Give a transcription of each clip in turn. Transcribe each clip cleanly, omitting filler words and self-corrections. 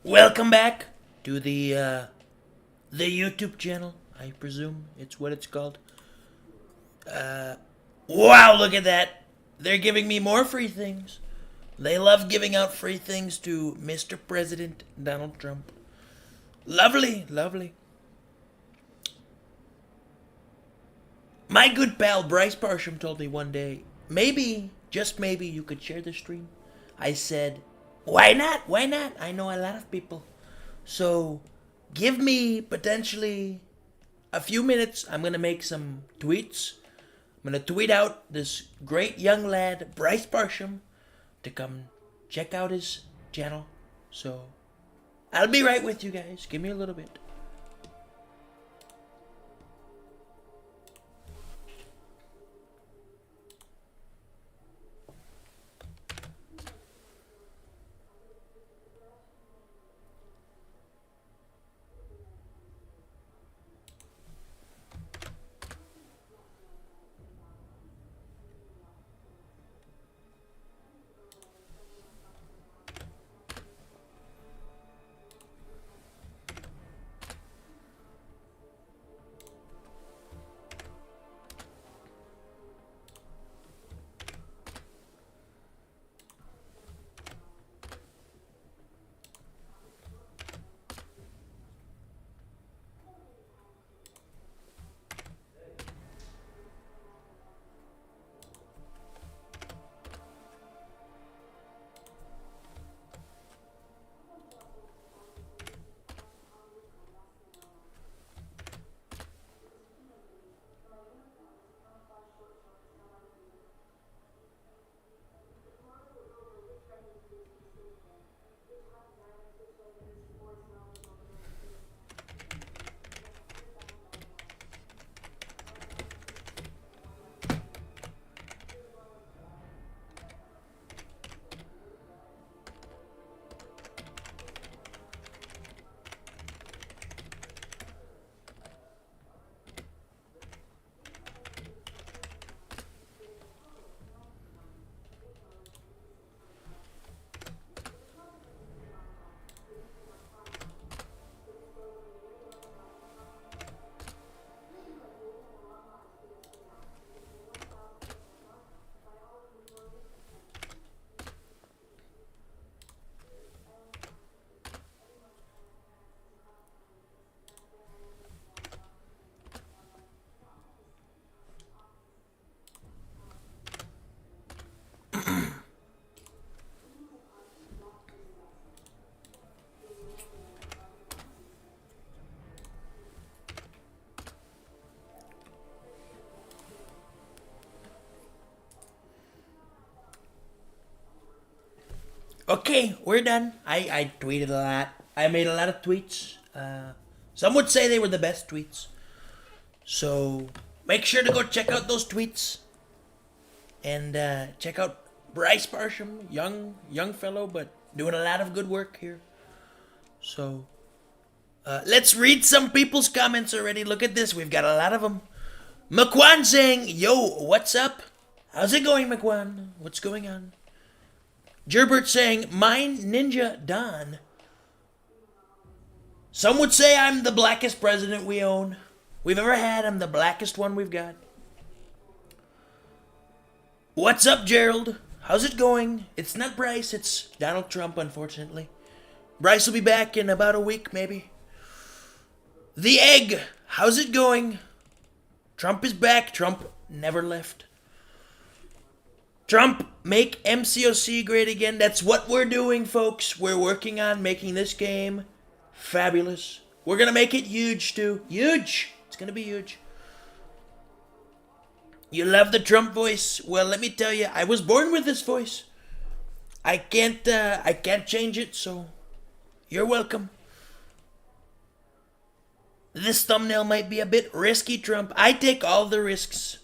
Welcome back to the YouTube channel. I presume it's what it's called. Wow, look at that. They're giving me more free things. They love giving out free things to Mr. President Donald Trump. Lovely, lovely. My good pal Bryce Parsham told me one day, maybe, just maybe, you could share the stream. I said, why not? Why not? I know a lot of people. So, give me potentially a few minutes. I'm going to make some tweets. I'm going to tweet out this great young lad, Bryce Parsham, to come check out his channel. So, I'll be right with you guys. Give me a little bit. Okay, we're done. I tweeted a lot. I made a lot of tweets. Some would say they were the best tweets. So make sure to go check out those tweets. And check out Bryce Parsham, young fellow, but doing a lot of good work here. So let's read some people's comments already. Look at this. We've got a lot of them. McQuan saying, yo, what's up? How's it going, McQuan? What's going on? Gerbert saying, mine Ninja Don. Some would say I'm the blackest president we've ever had. I'm the blackest one we've got. What's up, Gerald? How's it going? It's not Bryce, it's Donald Trump, unfortunately. Bryce will be back in about a week, maybe. The Egg, how's it going? Trump is back. Trump never left. Trump, make MCOC great again. That's what we're doing, folks. We're working on making this game fabulous. We're going to make it huge, too. Huge. It's going to be huge. You love the Trump voice? Well, let me tell you, I was born with this voice. I can't change it, so you're welcome. This thumbnail might be a bit risky, Trump. I take all the risks.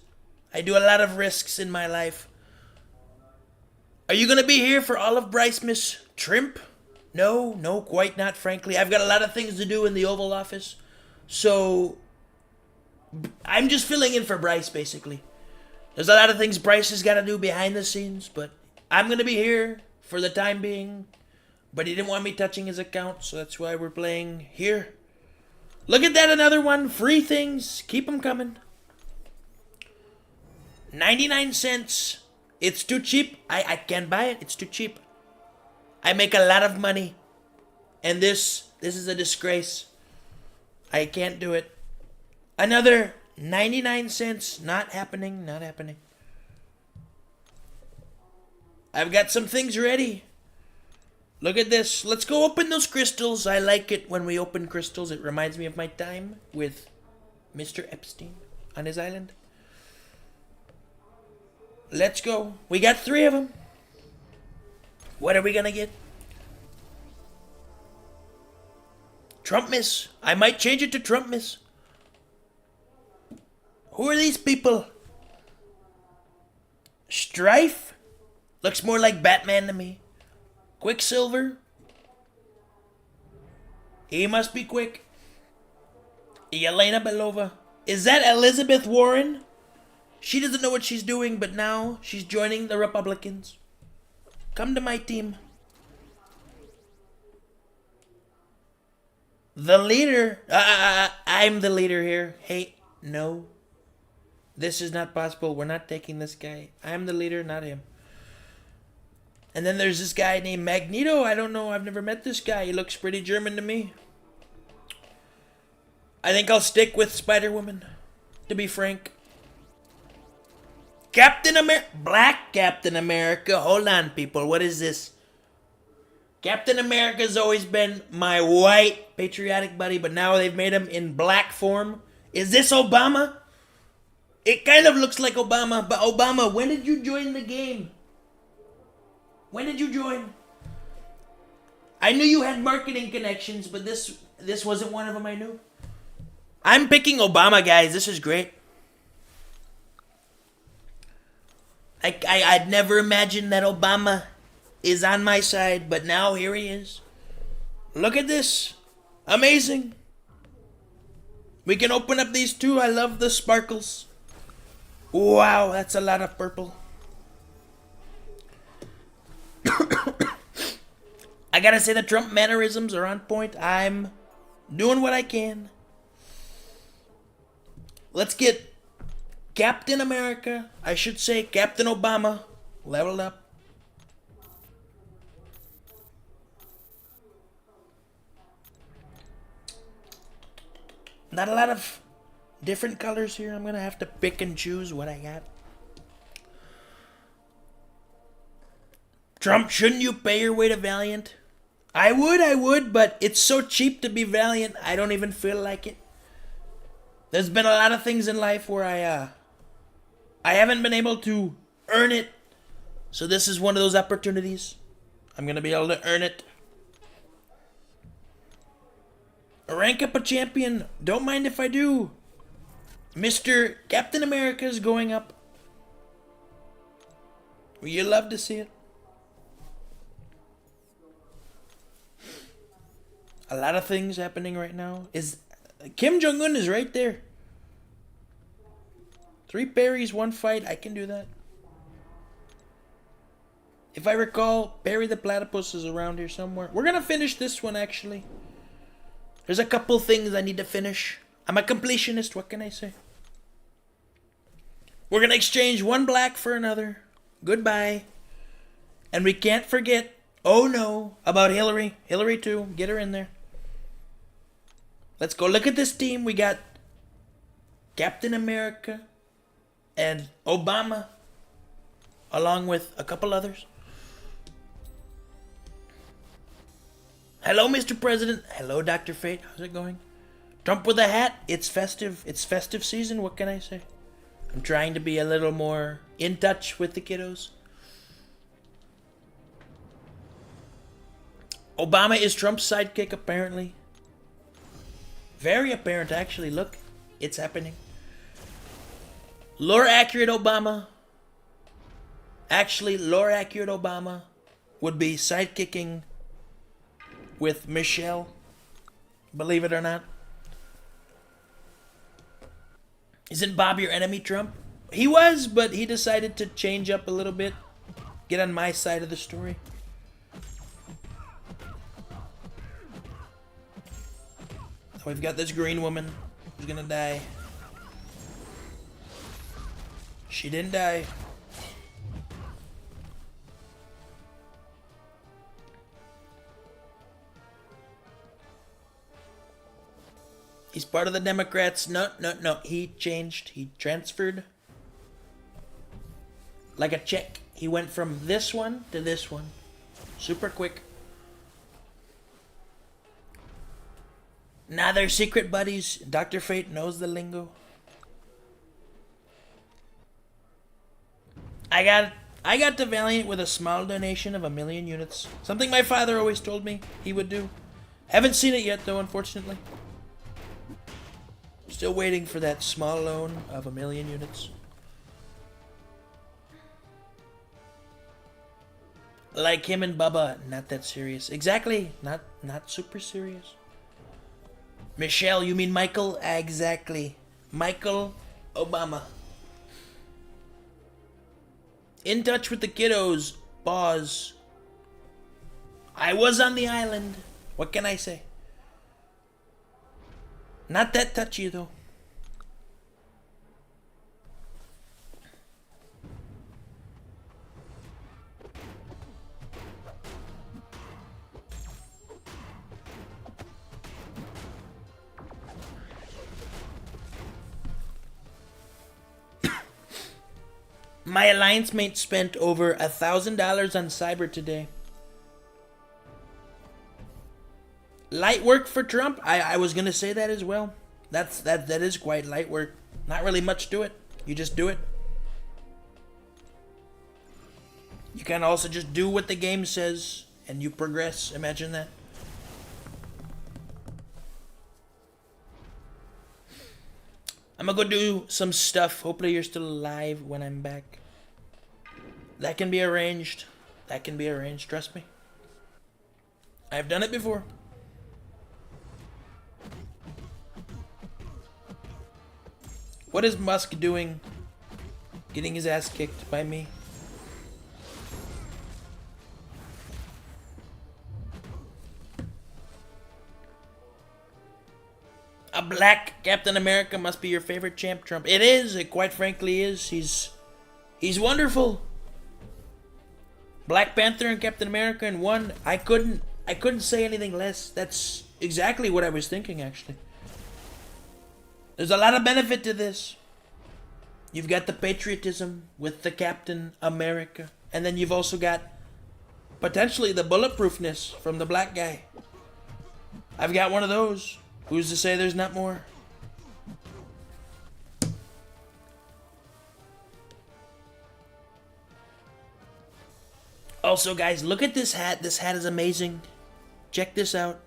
I do a lot of risks in my life. Are you going to be here for all of Bricemas Trimp? No, quite not, frankly. I've got a lot of things to do in the Oval Office. So, I'm just filling in for Bryce, basically. There's a lot of things Bryce has got to do behind the scenes, but I'm going to be here for the time being. But he didn't want me touching his account, so that's why we're playing here. Look at that, another one. Free things. Keep them coming. 99 cents. It's too cheap. I can't buy it. It's too cheap. I make a lot of money. And this is a disgrace. I can't do it. Another 99 cents. Not happening. Not happening. I've got some things ready. Look at this. Let's go open those crystals. I like it when we open crystals. It reminds me of my time with Mr. Epstein on his island. Let's go. We got 3 of them. What are we gonna get? Trump miss. I might change it to Trump miss. Who are these people? Strife? Looks more like Batman to me. Quicksilver? He must be quick. Yelena Belova. Is that Elizabeth Warren? She doesn't know what she's doing, but now she's joining the Republicans. Come to my team. The leader. I'm the leader here. Hey, no. This is not possible. We're not taking this guy. I'm the leader, not him. And then there's this guy named Magneto. I don't know. I've never met this guy. He looks pretty German to me. I think I'll stick with Spider-Woman, to be frank. Captain America. Black Captain America. Hold on, people. What is this? Captain America's always been my white patriotic buddy, but now they've made him in black form. Is this Obama? It kind of looks like Obama, but Obama, when did you join the game? When did you join? I knew you had marketing connections, but this wasn't one of them I knew. I'm picking Obama, guys. This is great. I'd never imagined that Obama is on my side, but now here he is. Look at this. Amazing. We can open up these 2. I love the sparkles. Wow, that's a lot of purple. I gotta say the Trump mannerisms are on point. I'm doing what I can. Let's get Captain America. I should say Captain Obama. Leveled up. Not a lot of different colors here. I'm gonna have to pick and choose what I got. Trump, shouldn't you pay your way to Valiant? I would, but it's so cheap to be Valiant, I don't even feel like it. There's been a lot of things in life where I haven't been able to earn it. So this is one of those opportunities. I'm gonna be able to earn it. Rank up a champion. Don't mind if I do. Mr. Captain America is going up. You love to see it. A lot of things happening right now. Is Kim Jong-un is right there. 3 parries, 1 fight. I can do that. If I recall, Barry the Platypus is around here somewhere. We're gonna finish this one, actually. There's a couple things I need to finish. I'm a completionist, what can I say? We're gonna exchange 1 black for another. Goodbye. And we can't forget, oh no, about Hillary. Hillary too, get her in there. Let's go look at this team. We got Captain America and Obama, along with a couple others. Hello, Mr. President. Hello, Dr. Fate. How's it going? Trump with a hat. It's festive. It's festive season. What can I say? I'm trying to be a little more in touch with the kiddos. Obama is Trump's sidekick, apparently. Very apparent, actually. Look, it's happening. Lore accurate Obama. Actually, lore accurate Obama would be sidekicking with Michelle. Believe it or not. Isn't Bob your enemy, Trump? He was, but he decided to change up a little bit. Get on my side of the story. We've got this green woman who's gonna die. She didn't die. He's part of the Democrats. No. He changed. He transferred. Like a check. He went from this one to this one. Super quick. Now they're secret buddies. Dr. Fate knows the lingo. I got the Valiant with a small donation of 1,000,000 units. Something my father always told me he would do. Haven't seen it yet though, unfortunately. Still waiting for that small loan of 1,000,000 units. Like him and Bubba, not that serious. Exactly, not super serious. Michelle, you mean Michael? Exactly. Michael Obama. In touch with the kiddos. Pause. I was on the island. What can I say? Not that touchy though. My alliance mate spent over $1,000 on cyber today. Light work for Trump? I was gonna say that as well. That is quite light work. Not really much to it. You just do it. You can also just do what the game says and you progress. Imagine that. I'm gonna go do some stuff. Hopefully you're still alive when I'm back. That can be arranged. That can be arranged, trust me. I've done it before. What is Musk doing? Getting his ass kicked by me. A black Captain America must be your favorite champ, Trump. It is. It quite frankly is. He's wonderful. Black Panther and Captain America in one. I couldn't say anything less. That's exactly what I was thinking, actually. There's a lot of benefit to this. You've got the patriotism with the Captain America. And then you've also got potentially the bulletproofness from the black guy. I've got one of those. Who's to say there's not more? Also, guys, look at this hat. This hat is amazing. Check this out.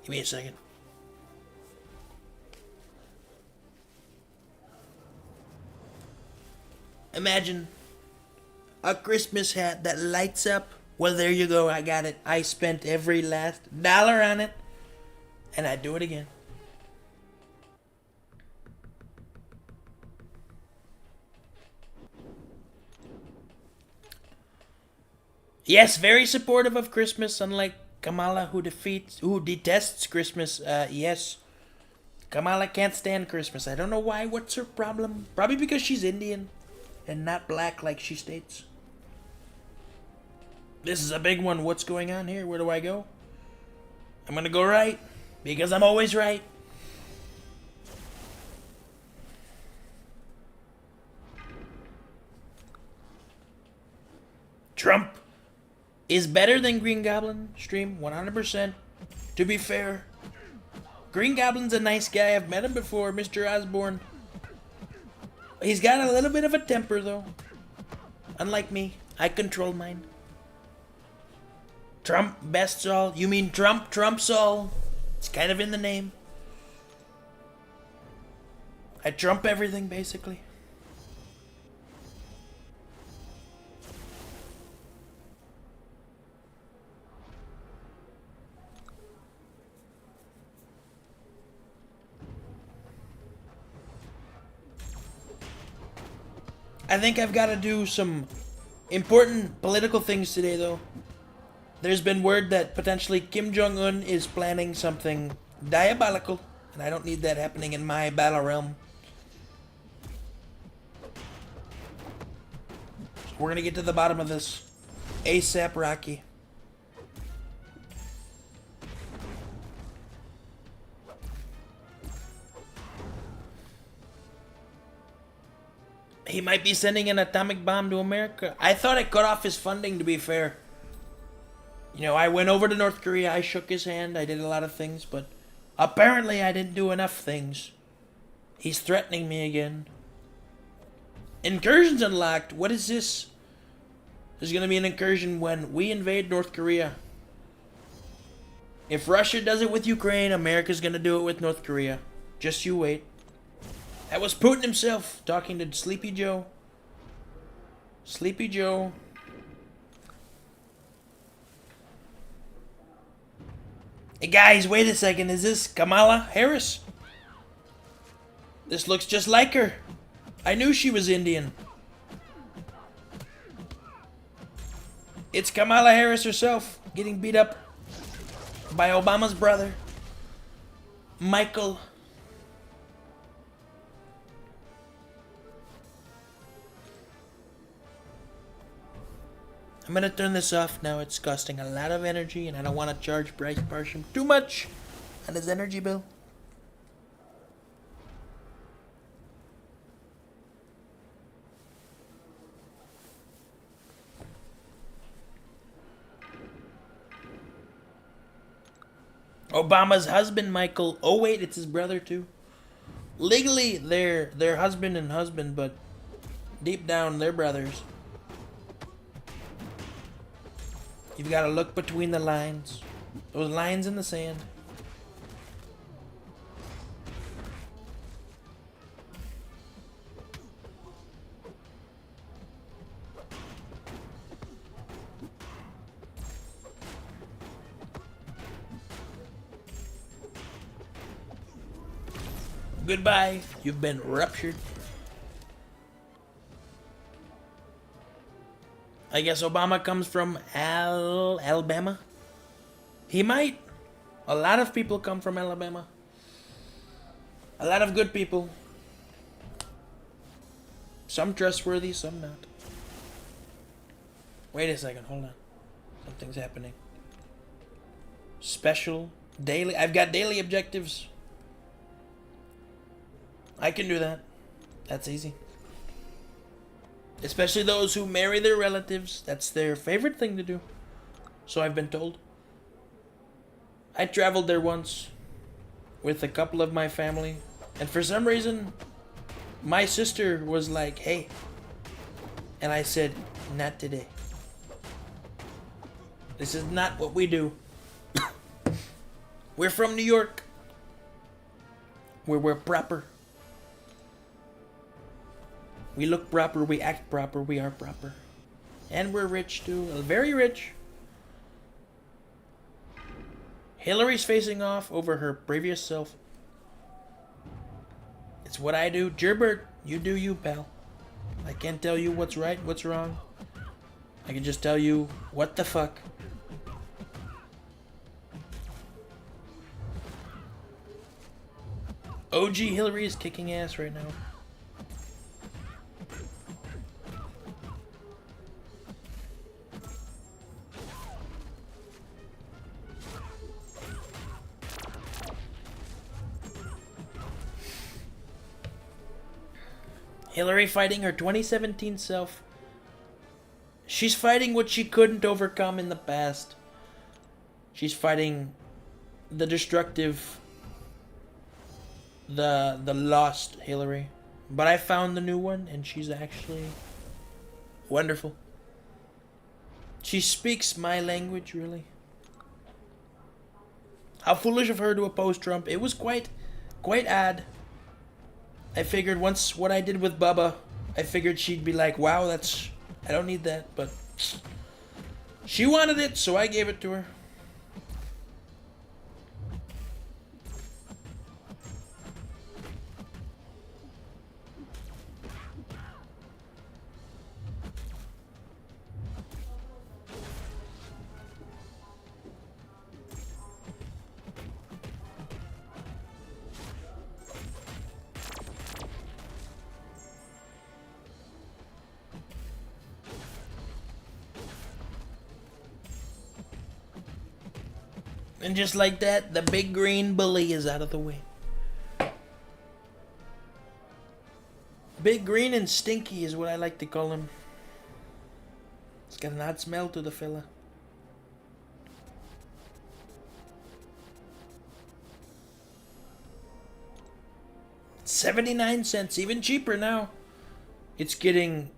Give me a second. Imagine a Christmas hat that lights up. Well, there you go. I got it. I spent every last dollar on it. And I do it again. Yes, very supportive of Christmas, unlike Kamala, who detests Christmas. Yes, Kamala can't stand Christmas. I don't know why. What's her problem? Probably because she's Indian and not black, like she states. This is a big one. What's going on here? Where do I go? I'm gonna go right because I'm always right. Trump is better than Green Goblin. Stream 100%. To be fair, Green Goblin's a nice guy. I've met him before, Mr. Osborne. He's got a little bit of a temper, though. Unlike me, I control mine. Trump bests all. You mean Trump trumps all? It's kind of in the name. I trump everything, basically. I think I've got to do some important political things today, though. There's been word that potentially Kim Jong-un is planning something diabolical, and I don't need that happening in my battle realm. So we're gonna get to the bottom of this ASAP Rocky. He might be sending an atomic bomb to America. I thought I cut off his funding, to be fair. You know, I went over to North Korea, I shook his hand, I did a lot of things, but apparently I didn't do enough things. He's threatening me again. Incursions unlocked. What is this? There's gonna be an incursion when we invade North Korea. If Russia does it with Ukraine, America's gonna do it with North Korea. Just you wait. That was Putin himself talking to Sleepy Joe. Sleepy Joe. Hey guys, wait a second. Is this Kamala Harris? This looks just like her. I knew she was Indian. It's Kamala Harris herself getting beat up by Obama's brother, Michael. I'm gonna turn this off now. It's costing a lot of energy, and I don't want to charge Bryce Barsham too much on his energy bill. Obama's husband, Michael. Oh wait, it's his brother too. Legally, they're husband and husband, but deep down, they're brothers. You've got to look between the lines. Those lines in the sand. Goodbye. You've been ruptured. I guess Obama comes from Alabama. He might. A lot of people come from Alabama. A lot of good people. Some trustworthy, some not. Wait a second, hold on. Something's happening. Special, daily. I've got daily objectives. I can do that. That's easy. Especially those who marry their relatives. That's their favorite thing to do. So I've been told. I traveled there once with a couple of my family. And for some reason, my sister was like, hey. And I said, not today. This is not what we do. We're from New York. Where we're proper. We look proper, we act proper, we are proper. And we're rich too, very rich. Hillary's facing off over her previous self. It's what I do. Gerbert, you do you, pal. I can't tell you what's right, what's wrong. I can just tell you what the fuck. OG Hillary is kicking ass right now. Hillary fighting her 2017 self. She's fighting what she couldn't overcome in the past. She's fighting the destructive, the lost Hillary. But I found the new one, and she's actually wonderful. She speaks my language, really. How foolish of her to oppose Trump. It was quite odd. I figured once what I did with Bubba, I figured she'd be like, wow, that's... I don't need that, but... She wanted it, so I gave it to her. And just like that, the big green bully is out of the way. Big green and stinky is what I like to call him. It's got an odd smell to the fella. $0.79, even cheaper now. It's getting,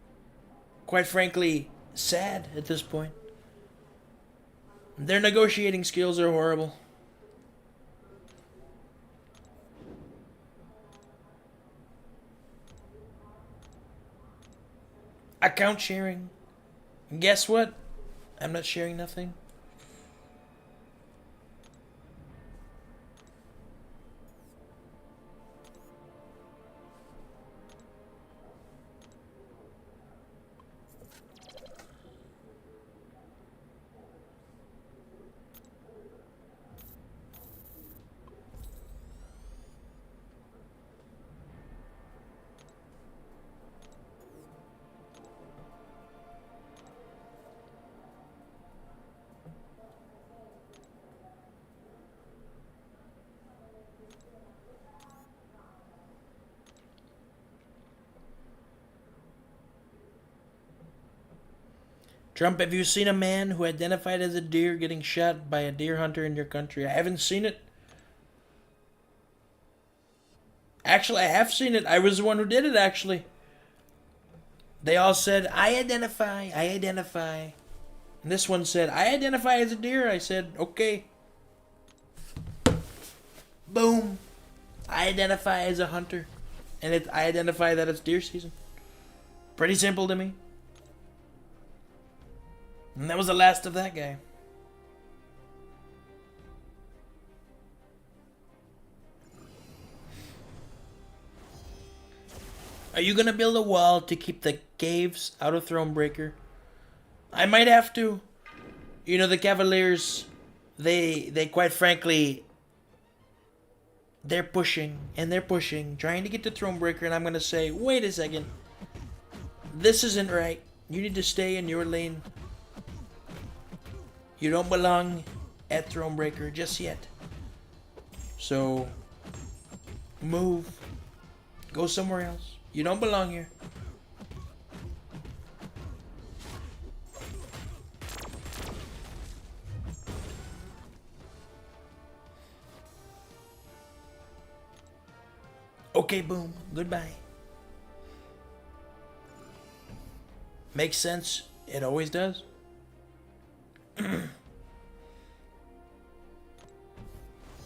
quite frankly, sad at this point. Their negotiating skills are horrible. Account sharing. And guess what? I'm not sharing nothing. Trump, have you seen a man who identified as a deer getting shot by a deer hunter in your country? I haven't seen it. Actually, I have seen it. I was the one who did it, actually. They all said, I identify. And this one said, I identify as a deer. I said, okay. Boom. I identify as a hunter. And I identify that it's deer season. Pretty simple to me. And that was the last of that guy. Are you gonna build a wall to keep the caves out of Thronebreaker? I might have to. You know, the Cavaliers, they quite frankly, they're pushing, trying to get to Thronebreaker, and I'm gonna say, wait a second. This isn't right. You need to stay in your lane. You don't belong at Thronebreaker just yet. So, move. Go somewhere else. You don't belong here. Okay, boom. Goodbye. Makes sense. It always does.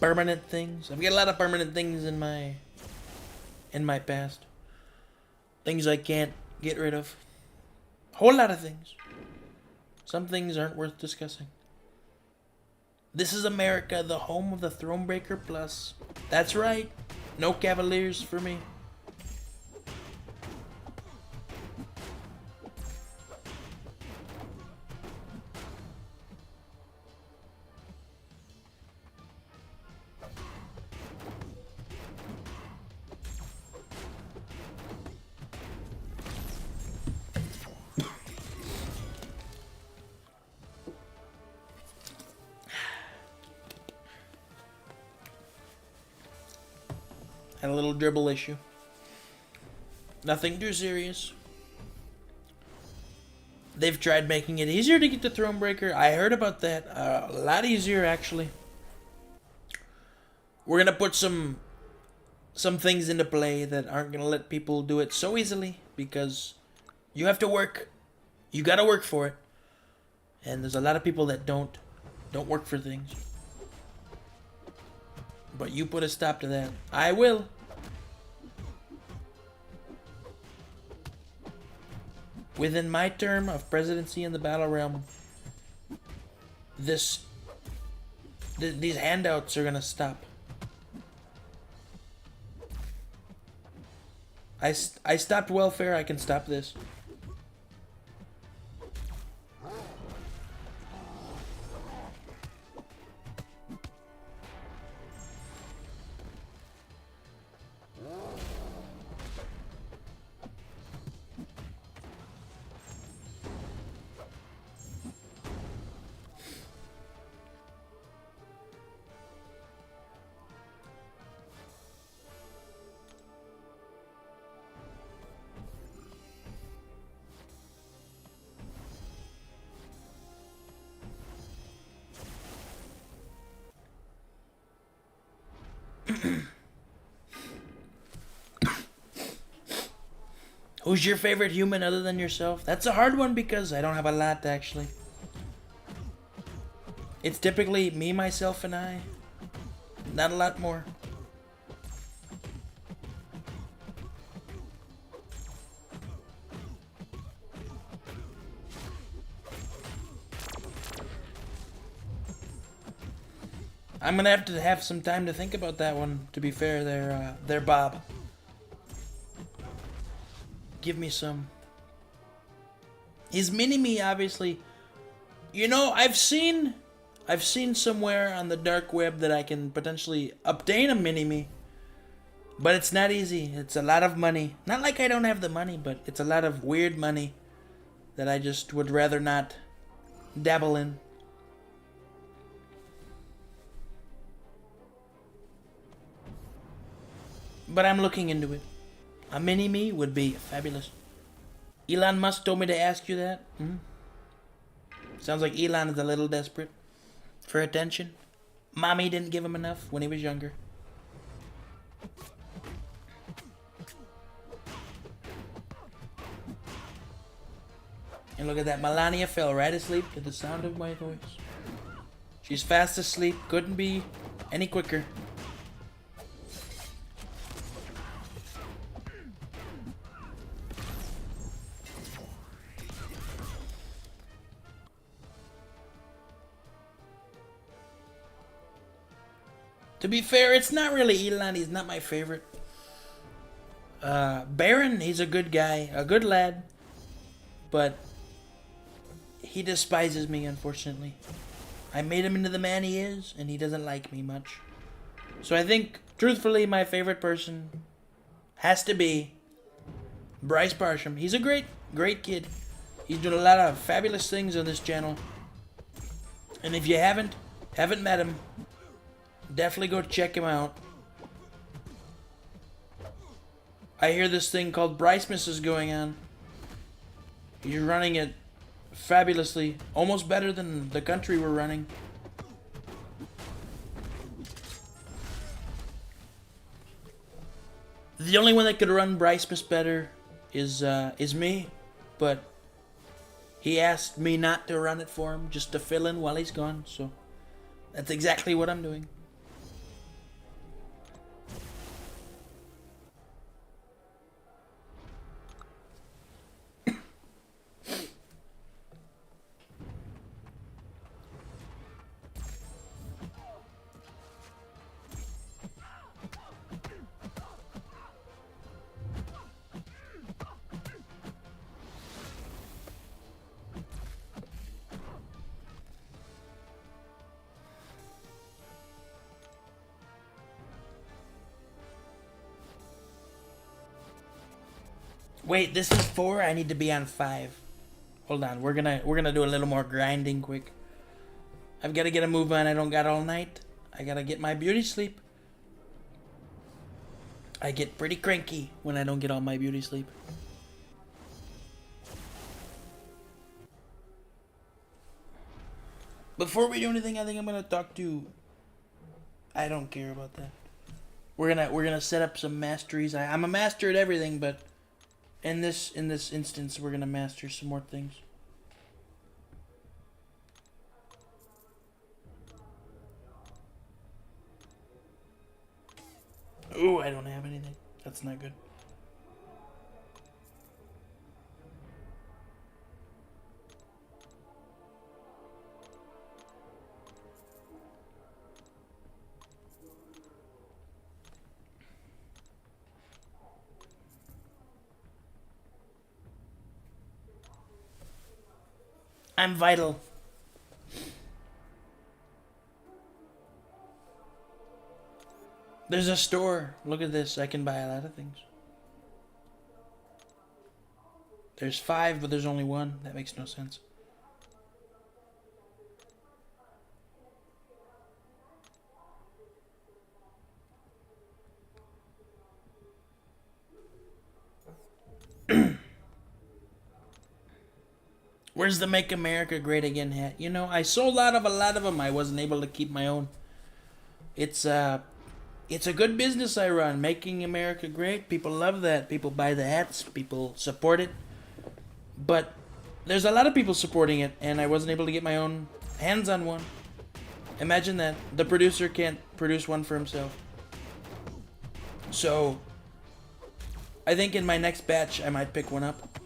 Permanent things. I've got a lot of permanent things in my past. Things I can't get rid of. Whole lot of things. Some things aren't worth discussing. This is America, the home of the Thronebreaker Plus. That's right. No Cavaliers for me. Had a little dribble issue. Nothing too serious. They've tried making it easier to get to Thronebreaker. I heard about that. A lot easier, actually. We're gonna put some things into play that aren't gonna let people do it so easily, because you have to work. You gotta work for it. And there's a lot of people that don't work for things. But you put a stop to that. I will. Within my term of presidency in the Battle Realm, these handouts are gonna stop. I stopped welfare. I can stop this. Who's your favorite human other than yourself? That's a hard one because I don't have a lot, actually. It's typically me, myself, and I. Not a lot more. I'm gonna have some time to think about that one, to be fair there, Bob. Give me some. His mini-me, obviously. You know, I've seen somewhere on the dark web that I can potentially obtain a mini-me. But it's not easy. It's a lot of money. Not like I don't have the money, but it's a lot of weird money that I just would rather not dabble in. But I'm looking into it. A mini-me would be fabulous. Elon Musk told me to ask you that. Sounds like Elon is a little desperate for attention. Mommy didn't give him enough when he was younger. And look at that, Melania fell right asleep to the sound of my voice. She's fast asleep, couldn't be any quicker. To be fair, it's not really Elon. He's not my favorite. Baron, he's a good guy. A good lad. But he despises me, unfortunately. I made him into the man he is, and he doesn't like me much. So I think, truthfully, my favorite person has to be Bryce Barsham. He's a great kid. He's doing a lot of fabulous things on this channel. And if you haven't met him, definitely go check him out. I hear this thing called Bricemas is going on. He's running it fabulously. Almost better than the country we're running. The only one that could run Bricemas better is me. But he asked me not to run it for him, just to fill in while he's gone. So that's exactly what I'm doing. Wait, this is 4? I need to be on 5. Hold on, we're gonna do a little more grinding quick. I've got to get a move on. I don't got all night. I gotta get my beauty sleep. I get pretty cranky when I don't get all my beauty sleep. Before we do anything, I think I'm gonna talk to. I don't care about that. We're gonna set up some masteries. I'm a master at everything, but in this instance, we're gonna master some more things. Ooh, I don't have anything. That's not good. I'm vital. There's a store. Look at this. I can buy a lot of things. There's 5, but there's only 1. That makes no sense. Where's the Make America Great Again hat? You know, I sold out of a lot of them. I wasn't able to keep my own. It's It's a good business I run, making America great. People love that. People buy the hats. People support it. But there's a lot of people supporting it, and I wasn't able to get my own hands on one. Imagine that. The producer can't produce one for himself. So, I think in my next batch, I might pick one up.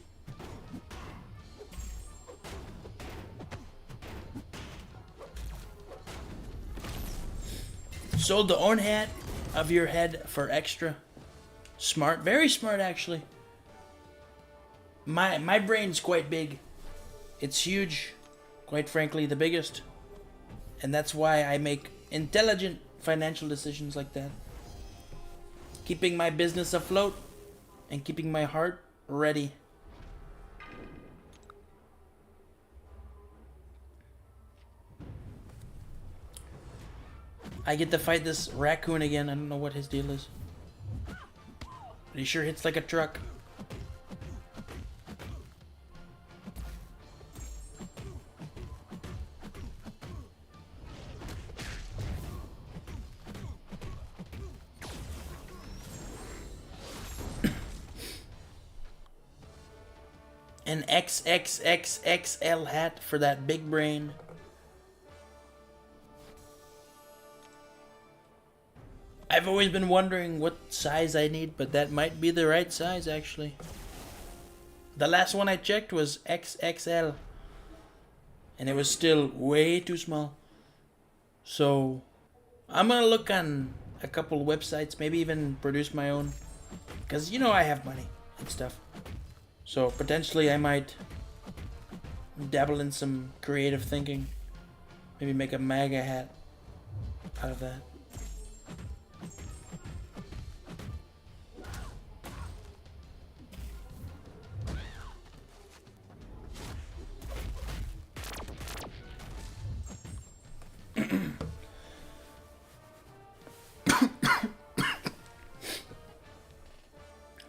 Sold the own hat of your head for extra. Smart. Very smart, actually. My brain's quite big. It's huge. Quite frankly, the biggest. And that's why I make intelligent financial decisions like that. Keeping my business afloat and keeping my heart ready. I get to fight this raccoon again. I don't know what his deal is. But he sure hits like a truck. An XXXXL hat for that big brain. I've always been wondering what size I need, but that might be the right size, actually. The last one I checked was XXL. And it was still way too small. So, I'm gonna look on a couple websites, maybe even produce my own. Because, you know, I have money and stuff. So, potentially I might dabble in some creative thinking. Maybe make a MAGA hat out of that.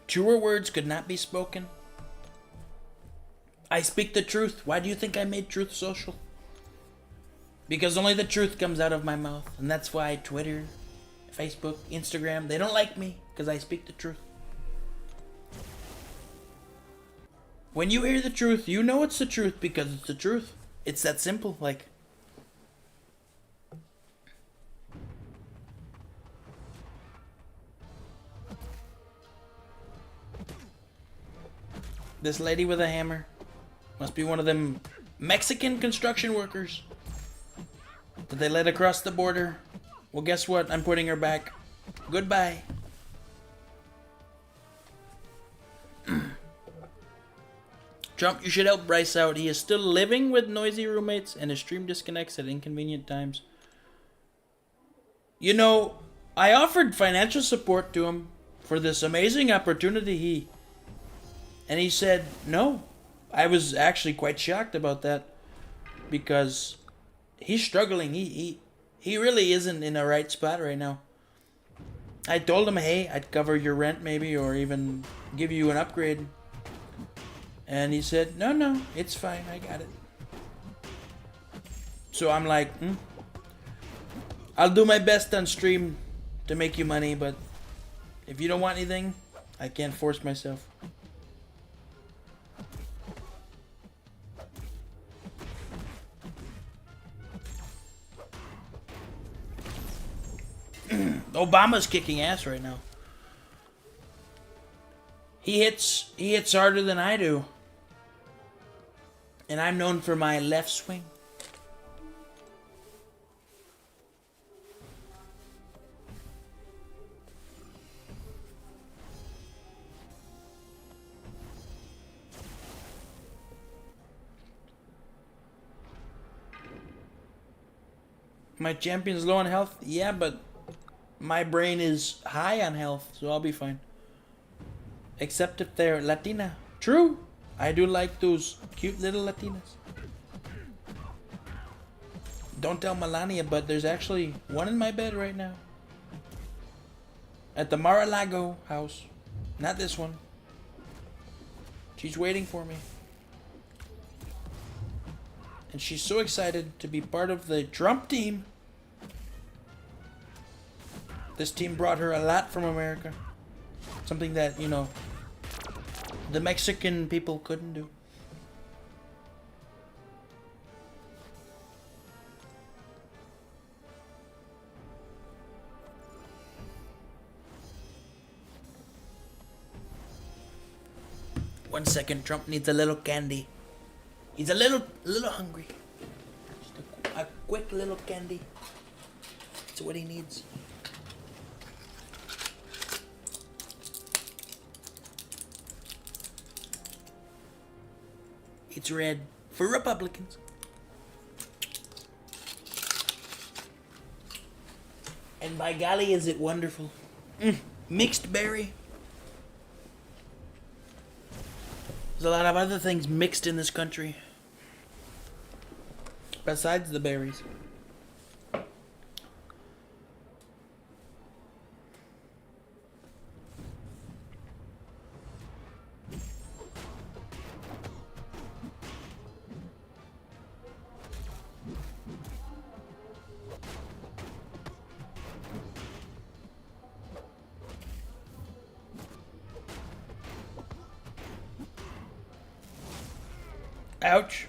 Truer words could not be spoken. I speak the truth. Why do you think I made Truth Social? Because only the truth comes out of my mouth. And that's why Twitter, Facebook, Instagram, they don't like me. Because I speak the truth. When you hear the truth, you know it's the truth because it's the truth. It's that simple. Like, this lady with a hammer must be one of them Mexican construction workers that they let across the border. Well, guess what? I'm putting her back. Goodbye. Trump, you should help Bryce out. He is still living with noisy roommates and his stream disconnects at inconvenient times. You know, I offered financial support to him for this amazing opportunity and he said no. I was actually quite shocked about that because he's struggling. He really isn't in the right spot right now. I told him, hey, I'd cover your rent maybe or even give you an upgrade. And he said, no, it's fine. I got it. So I'm like, I'll do my best on stream to make you money, but if you don't want anything, I can't force myself. Obama's kicking ass right now. He hits harder than I do. And I'm known for my left swing. My champion's low on health? Yeah, but my brain is high on health, so I'll be fine. Except if they're Latina. True. I do like those cute little Latinas. Don't tell Melania, but there's actually one in my bed right now. At the Mar-a-Lago house. Not this one. She's waiting for me. And she's so excited to be part of the Trump team This team brought her a lot from America. Something that, you know, the Mexican people couldn't do. One second, Trump needs a little candy. He's a little hungry. Just a quick little candy. That's what he needs. It's red for Republicans. And by golly, is it wonderful. Mixed berry. There's a lot of other things mixed in this country. Besides the berries. Ouch.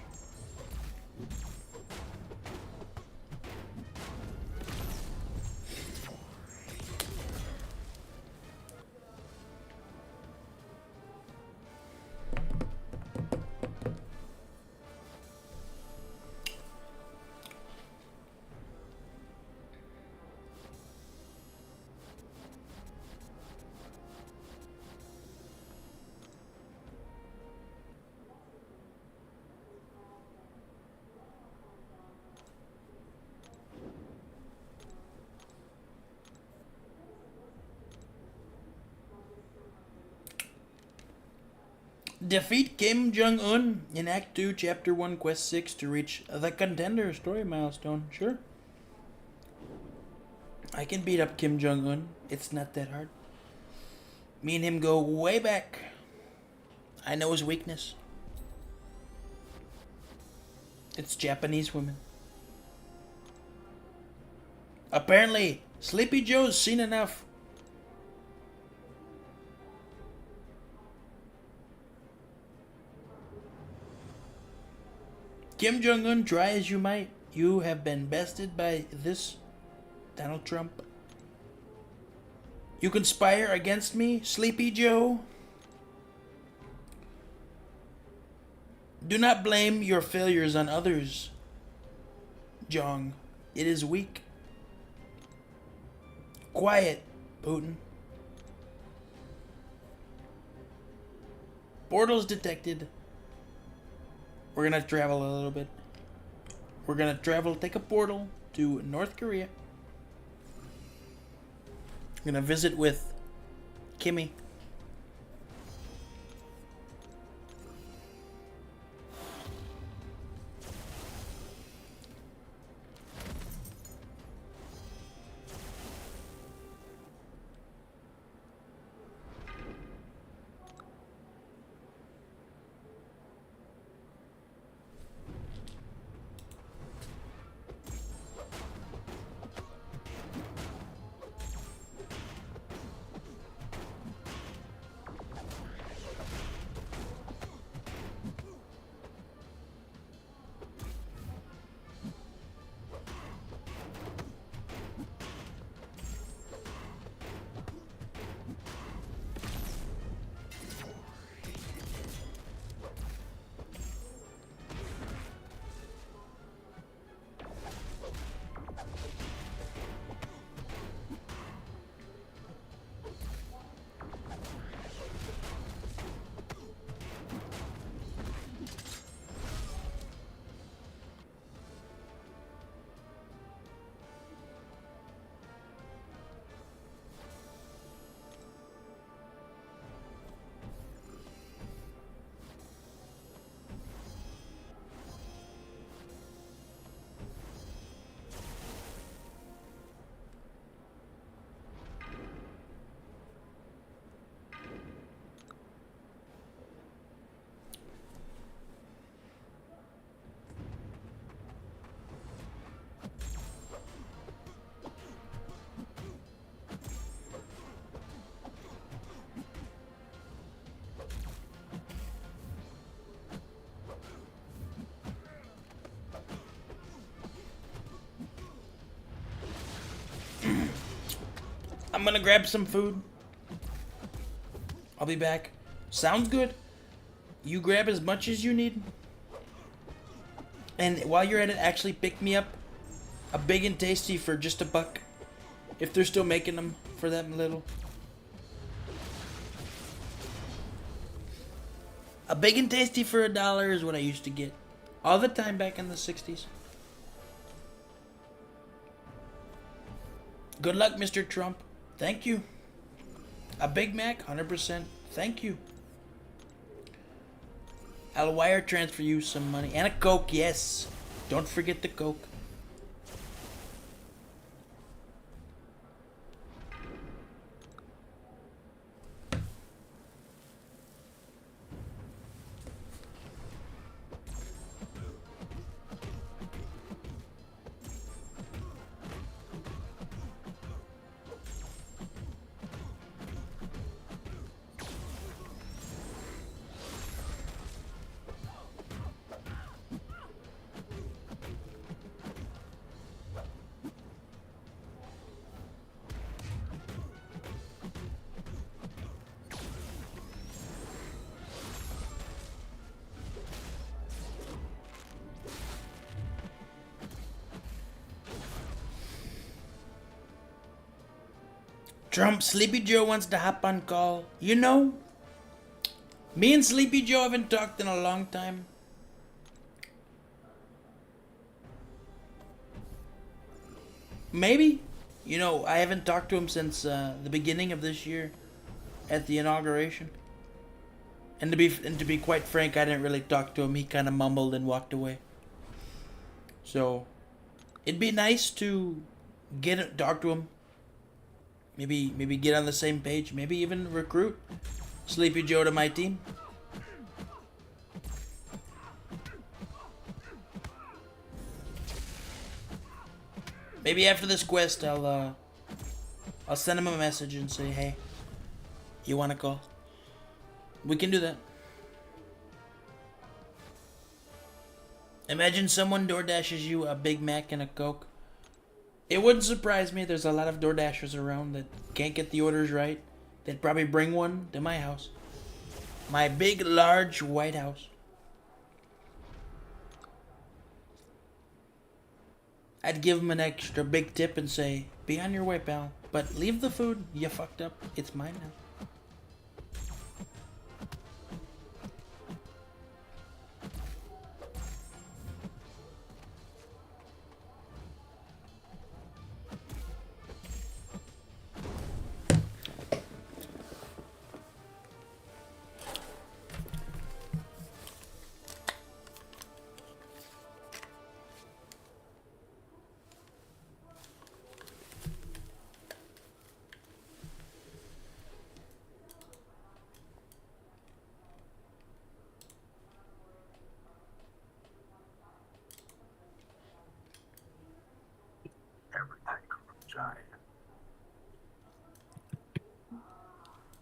Defeat Kim Jong-un in Act 2, Chapter 1, Quest 6 to reach the Contender story milestone. Sure. I can beat up Kim Jong-un. It's not that hard. Me and him go way back. I know his weakness. It's Japanese women. Apparently, Sleepy Joe's seen enough. Kim Jong-un, try as you might, you have been bested by this Donald Trump. You conspire against me, Sleepy Joe? Do not blame your failures on others, Jong. It is weak. Quiet, Putin. Portals detected. We're gonna travel a little bit. We're gonna travel, take a portal to North Korea. We're gonna visit with Kimmy. I'm gonna grab some food. I'll be back. Sounds good. You grab as much as you need. And while you're at it, actually pick me up a big and tasty for just $1. If they're still making them for that little. A big and tasty for $1 is what I used to get. All the time back in the 60s. Good luck, Mr. Trump. Thank you. A Big Mac, 100%. Thank you. I'll wire transfer you some money. And a Coke, yes. Don't forget the Coke. Trump, Sleepy Joe wants to hop on call. You know, me and Sleepy Joe haven't talked in a long time. Maybe. You know, I haven't talked to him since the beginning of this year at the inauguration. And to be quite frank, I didn't really talk to him. He kind of mumbled and walked away. So, it'd be nice to talk to him. Maybe get on the same page. Maybe even recruit Sleepy Joe to my team. Maybe after this quest, I'll send him a message and say, hey, you want to call? We can do that. Imagine someone DoorDashes you a Big Mac and a Coke. It wouldn't surprise me. There's a lot of DoorDashers around that can't get the orders right. They'd probably bring one to my house. My big, large, white house. I'd give them an extra big tip and say, be on your way, pal. But leave the food. You fucked up. It's mine now.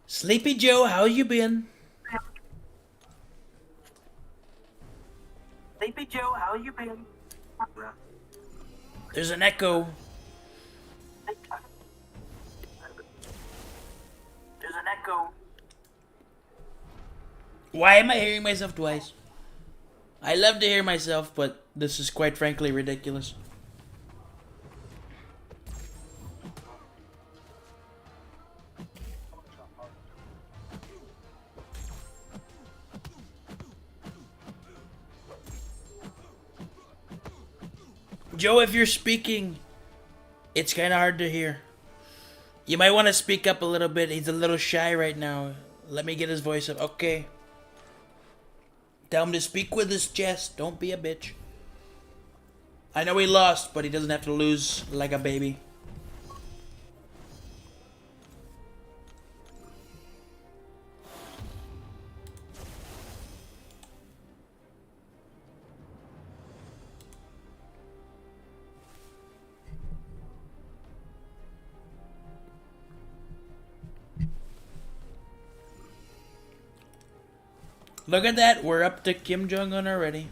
Sleepy Joe, how you been? Sleepy Joe, how you been? There's an echo. There's an echo. Why am I hearing myself twice? I love to hear myself, but this is quite frankly ridiculous. Joe, if you're speaking, it's kind of hard to hear. You might want to speak up a little bit. He's a little shy right now. Let me get his voice up. Okay. Tell him to speak with his chest. Don't be a bitch. I know he lost, but he doesn't have to lose like a baby. Look at that, we're up to Kim Jong-un already.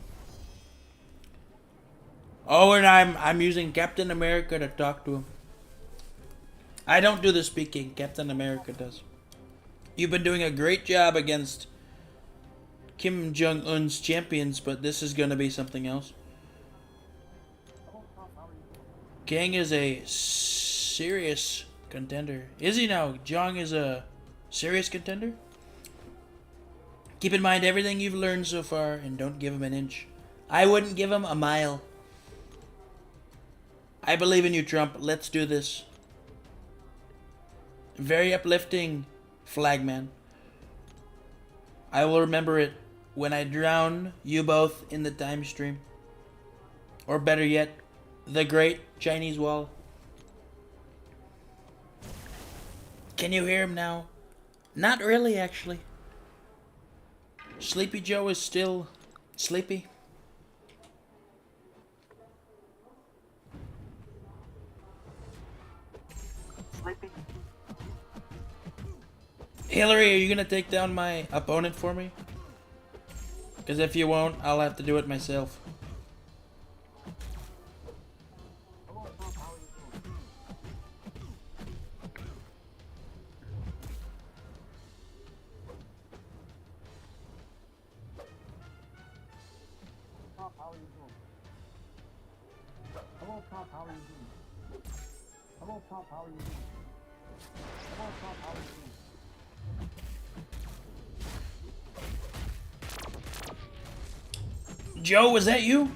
Oh, and I'm using Captain America to talk to him. I don't do the speaking. Captain America does. You've been doing a great job against Kim Jong-un's champions, but this is going to be something else. Kang is a serious contender. Is he now? Jong is a serious contender? Keep in mind everything you've learned so far and don't give him an inch. I wouldn't give him a mile. I believe in you, Trump. Let's do this. Very uplifting, Flagman. I will remember it when I drown you both in the time stream. Or better yet, the Great Chinese Wall. Can you hear him now? Not really, actually. Sleepy Joe is still sleepy. Sleepy. Hillary, are you gonna take down my opponent for me? Because if you won't, I'll have to do it myself. How are you doing? Hello, Pop, how are you doing? Hello, Pop, how are you doing? Hello, Pop, how are you doing? Joe, was that you?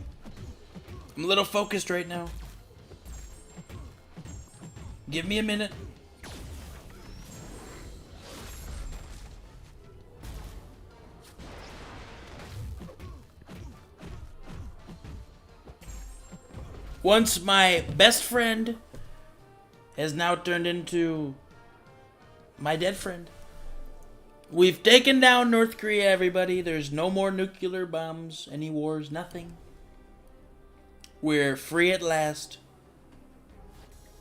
I'm a little focused right now. Give me a minute. Once my best friend has now turned into my dead friend. We've taken down North Korea, everybody. There's no more nuclear bombs, any wars, nothing. We're free at last.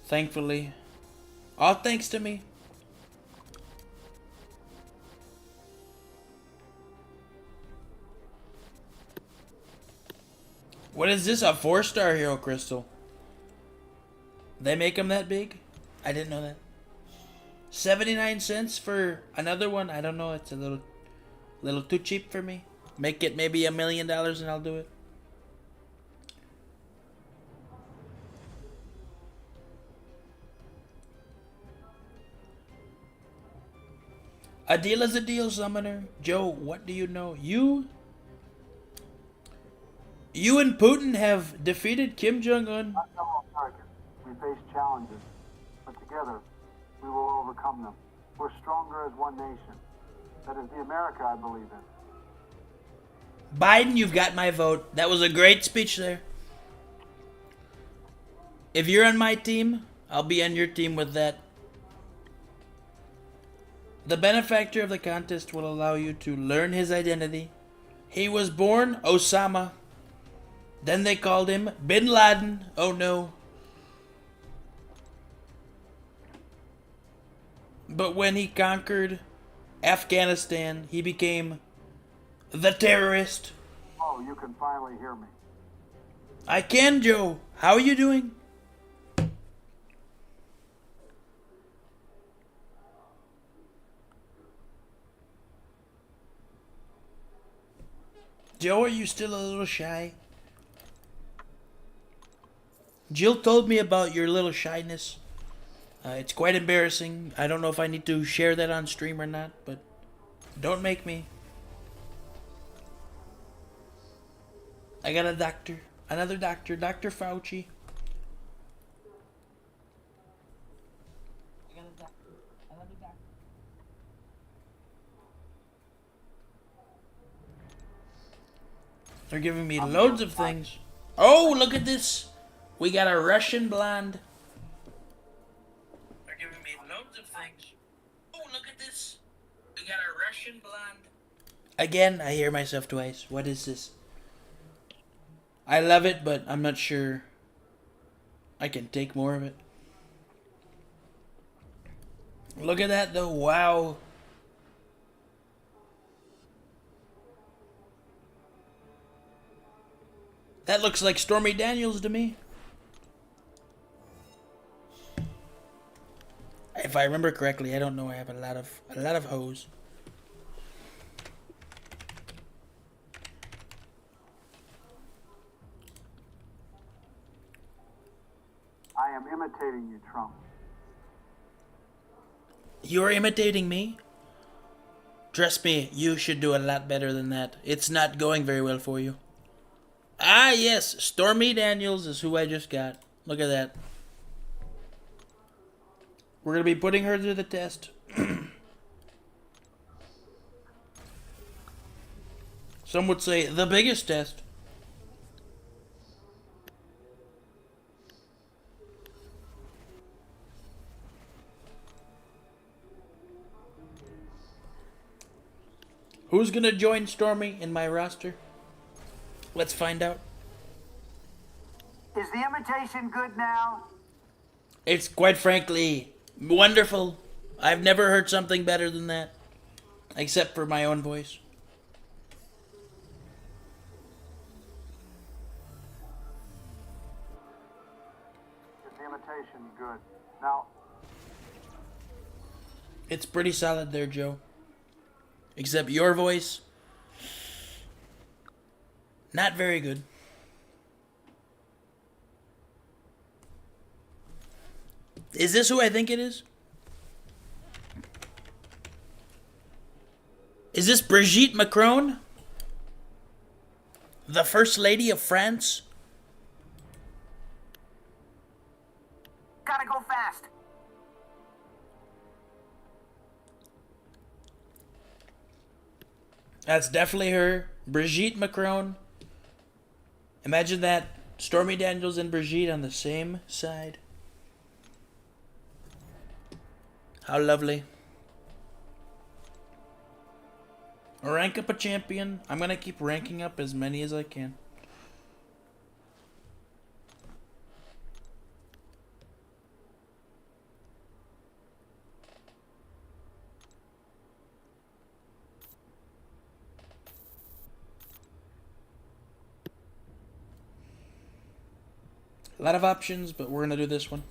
Thankfully. All thanks to me. What is this? A 4-star hero crystal? They make them that big? I didn't know that. 79 cents for another one? I don't know. It's a little too cheap for me. Make it maybe $1 million and I'll do it. A deal is a deal, Summoner. Joe, what do you know? You and Putin have defeated Kim Jong-un. Not fellow Americans. We face challenges, but together we will overcome them. We're stronger as one nation. That is the America I believe in. Biden, you've got my vote. That was a great speech there. If you're on my team, I'll be on your team with that. The benefactor of the contest will allow you to learn his identity. He was born Osama. Then they called him Bin Laden. Oh no. But when he conquered Afghanistan, he became the terrorist. Oh, you can finally hear me. I can, Joe. How are you doing? Joe, are you still a little shy? Jill told me about your little shyness. It's quite embarrassing. I don't know if I need to share that on stream or not, but don't make me. I got a doctor. Another doctor. Dr. Fauci. I got a doctor. Another doctor. They're giving me loads of things. Oh, look at this. We got a Russian blonde. They're giving me loads of things. Oh, look at this. We got a Russian blonde. Again, I hear myself twice. What is this? I love it, but I'm not sure I can take more of it. Look at that, though. Wow. That looks like Stormy Daniels to me. If I remember correctly, I don't know. I have a lot of hoes. I am imitating you, Trump. You're imitating me? Trust me, you should do a lot better than that. It's not going very well for you. Ah, yes, Stormy Daniels is who I just got. Look at that. We're going to be putting her to the test. Some would say the biggest test. Who's going to join Stormy in my roster? Let's find out. Is the imitation good now? It's quite frankly wonderful. I've never heard something better than that. Except for my own voice. Is the imitation good? Now, It's pretty solid there, Joe. Except your voice, not very good. Is this who I think it is? Is this Brigitte Macron? The First Lady of France? Gotta go fast. That's definitely her. Brigitte Macron. Imagine that. Stormy Daniels and Brigitte on the same side. How lovely. Rank up a champion. I'm going to keep ranking up as many as I can. A lot of options, but we're going to do this one.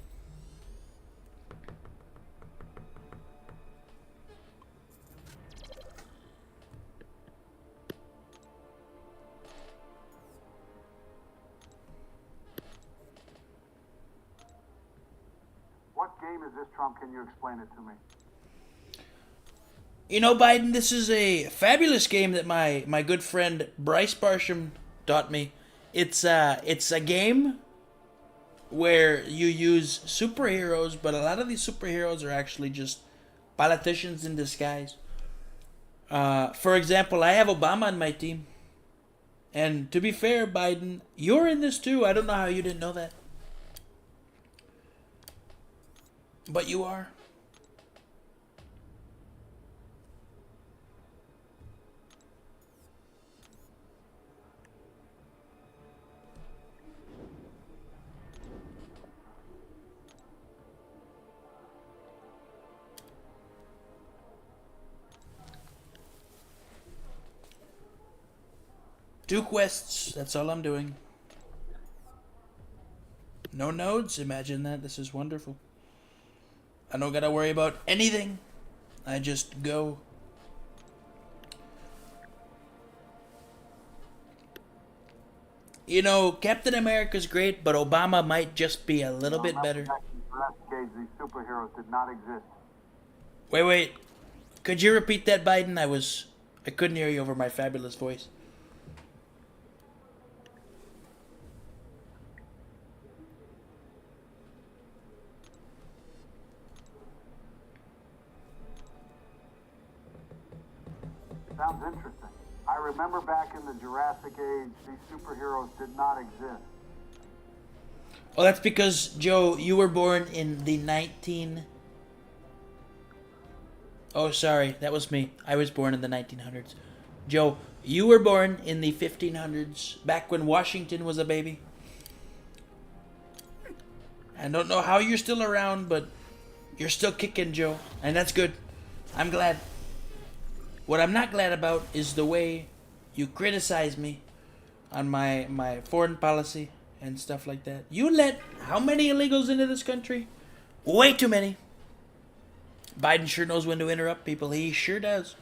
what game is this, Trump? Can you explain it to me? You know, Biden, this is a fabulous game that my good friend Bryce Barsham taught me. It's a game where you use superheroes, but a lot of these superheroes are actually just politicians in disguise. For example, I have Obama on my team. And to be fair, Biden, you're in this too. I don't know how you didn't know that. But you are. Two quests, that's all I'm doing. No nodes, imagine that, this is wonderful. I don't gotta worry about anything. I just go. You know, Captain America's great, but Obama might just be a little bit better. Last decade, these superheroes did not exist. Wait. Could you repeat that, Biden? I couldn't hear you over my fabulous voice. Sounds interesting. I remember back in the Jurassic Age, these superheroes did not exist. Well, that's because, Joe, you were born in the 19... Oh, sorry, that was me. I was born in the 1900s. Joe, you were born in the 1500s, back when Washington was a baby. I don't know how you're still around, but you're still kicking, Joe, and that's good. I'm glad. What I'm not glad about is the way you criticize me on my foreign policy and stuff like that. You let how many illegals into this country? Way too many. Biden sure knows when to interrupt people. He sure does.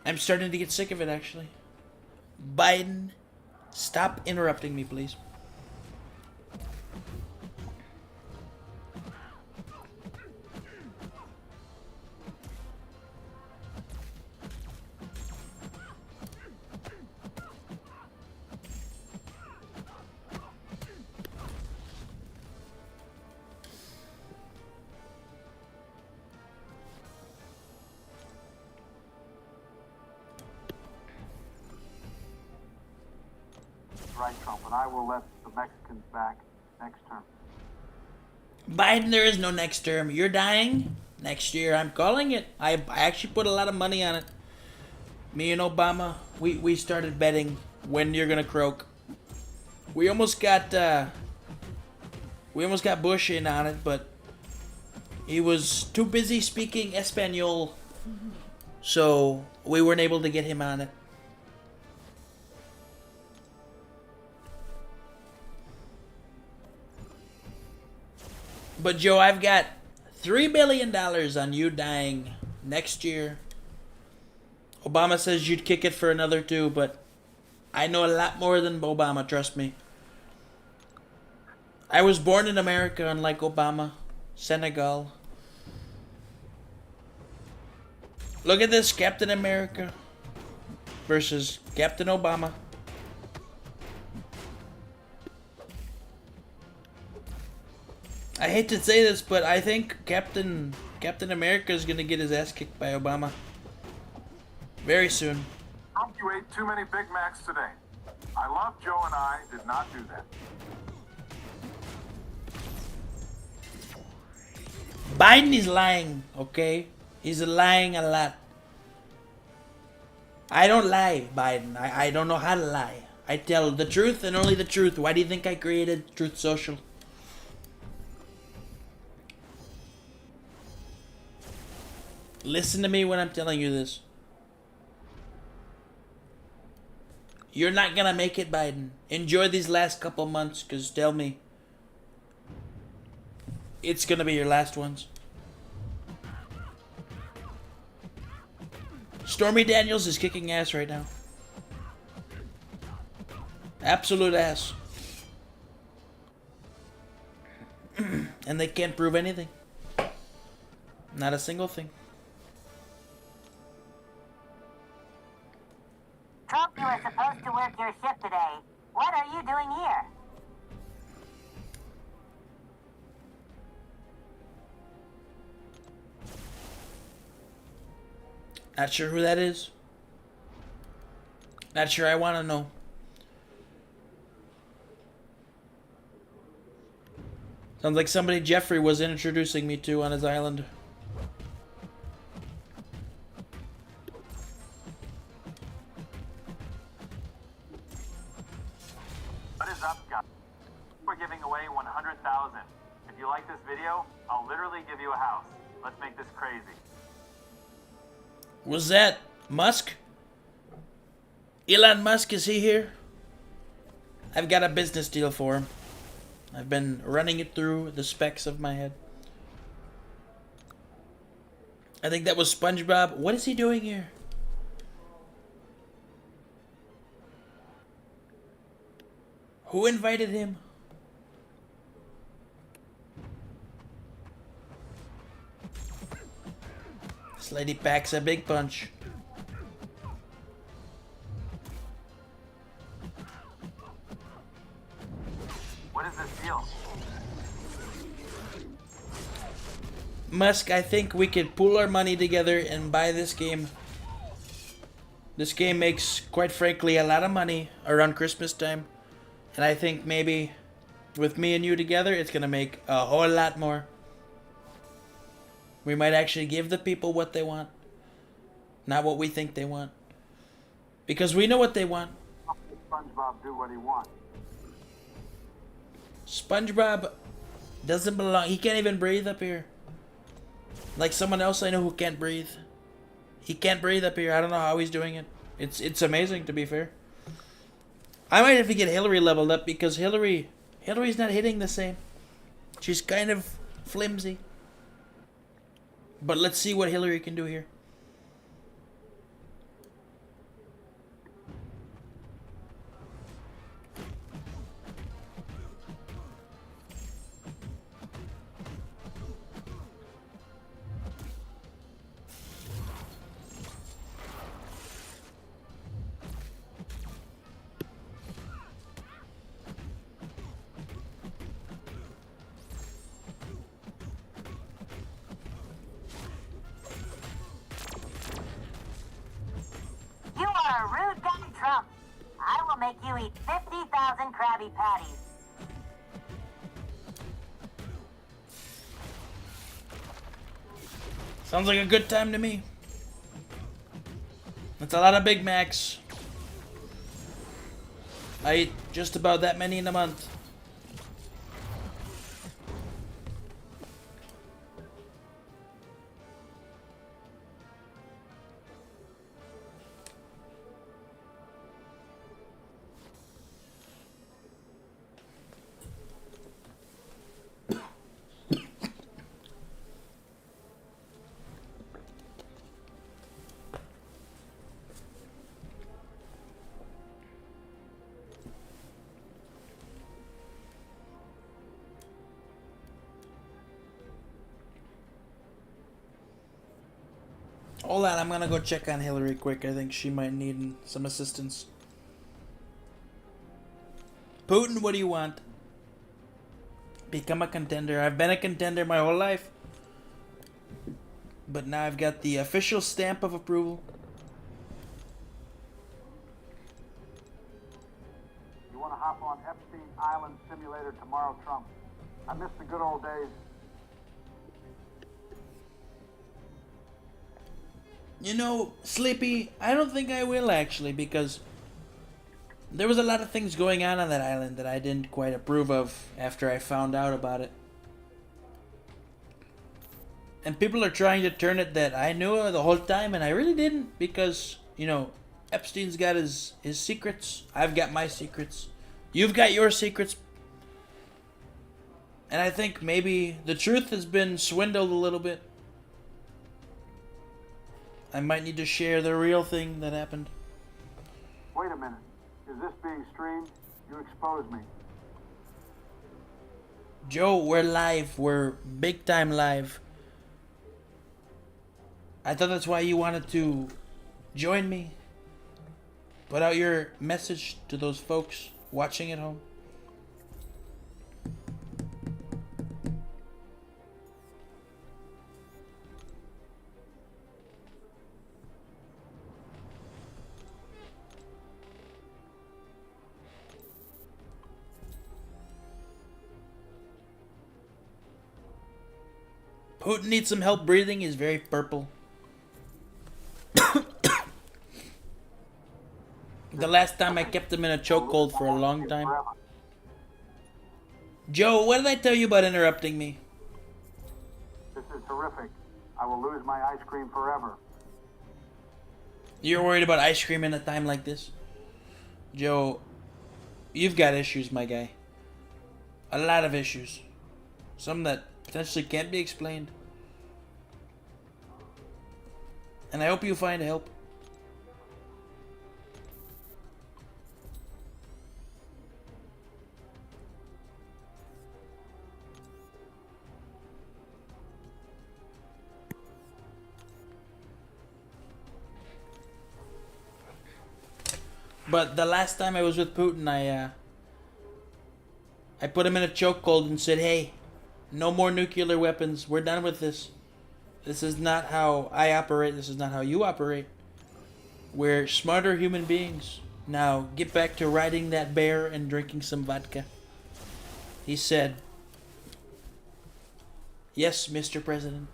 I'm starting to get sick of it, actually. Biden, stop interrupting me, please. Right, Trump, and I will let the Mexicans back next term. Biden, there is no next term. You're dying next year. I'm calling it. I actually put a lot of money on it. Me and Obama, we started betting when you're gonna croak. We almost got Bush in on it, but he was too busy speaking Espanol, so we weren't able to get him on it. But Joe, I've got $3 billion on you dying next year. Obama says you'd kick it for another 2, but I know a lot more than Obama, trust me. I was born in America, unlike Obama. Senegal. Look at this, Captain America versus Captain Obama. I hate to say this, but I think Captain America is gonna get his ass kicked by Obama very soon. You ate too many Big Macs today. I love Joe and I did not do that. Biden is lying, okay? He's lying a lot. I don't lie, Biden. I don't know how to lie. I tell the truth and only the truth. Why do you think I created Truth Social? Listen to me when I'm telling you this. You're not gonna make it, Biden. Enjoy these last couple months, because tell me, it's gonna be your last ones. Stormy Daniels is kicking ass right now. Absolute ass. And they can't prove anything. Not a single thing. Trump, you were supposed to work your shift today. What are you doing here? Not sure who that is. Not sure I want to know. Sounds like somebody Jeffrey was introducing me to on his island. What is up, guys? We're giving away 100,000. If you like this video, I'll literally give you a house. Let's make this crazy. Was that Musk? Elon Musk, is he here? I've got a business deal for him. I've been running it through the specs of my head. I think that was SpongeBob. What is he doing here? Who invited him? This lady packs a big punch. What is this deal? Musk, I think we could pool our money together and buy this game. This game makes, quite frankly, a lot of money around Christmas time. And I think maybe with me and you together, it's going to make a whole lot more. We might actually give the people what they want. Not what we think they want. Because we know what they want. SpongeBob do what he wants. SpongeBob doesn't belong. He can't even breathe up here. Like someone else I know who can't breathe. He can't breathe up here. I don't know how he's doing it. It's amazing, to be fair. I might have to get Hillary leveled up because Hillary's not hitting the same. She's kind of flimsy. But let's see what Hillary can do here. You are a rude guy, Trump. I will make you eat 50,000 Krabby Patties. Sounds like a good time to me. That's a lot of Big Macs. I eat just about that many in a month. Hold on, I'm gonna go check on Hillary quick. I think she might need some assistance. Putin, what do you want? Become a contender. I've been a contender my whole life. But now I've got the official stamp of approval. You want to hop on Epstein Island Simulator tomorrow, Trump? I miss the good old days. You know, Sleepy, I don't think I will actually, because there was a lot of things going on that island that I didn't quite approve of after I found out about it. And people are trying to turn it that I knew it the whole time, and I really didn't, because, you know, Epstein's got his secrets. I've got my secrets. You've got your secrets. And I think maybe the truth has been swindled a little bit. I might need to share the real thing that happened. Wait a minute. Is this being streamed? You exposed me. Joe, we're live. We're big time live. I thought that's why you wanted to join me. Put out your message to those folks watching at home. Putin needs some help breathing. He's very purple. The last time I kept him in a chokehold for a long time. Joe, what did I tell you about interrupting me? This is horrific. I will lose my ice cream forever. You're worried about ice cream in a time like this? Joe, you've got issues, my guy. A lot of issues. Some that potentially can't be explained. And I hope you find help. But the last time I was with Putin, I put him in a chokehold and said, "Hey, no more nuclear weapons. We're done with this. This is not how I operate. This is not how you operate. We're smarter human beings. Now get back to riding that bear and drinking some vodka." He said, "Yes, Mr. President."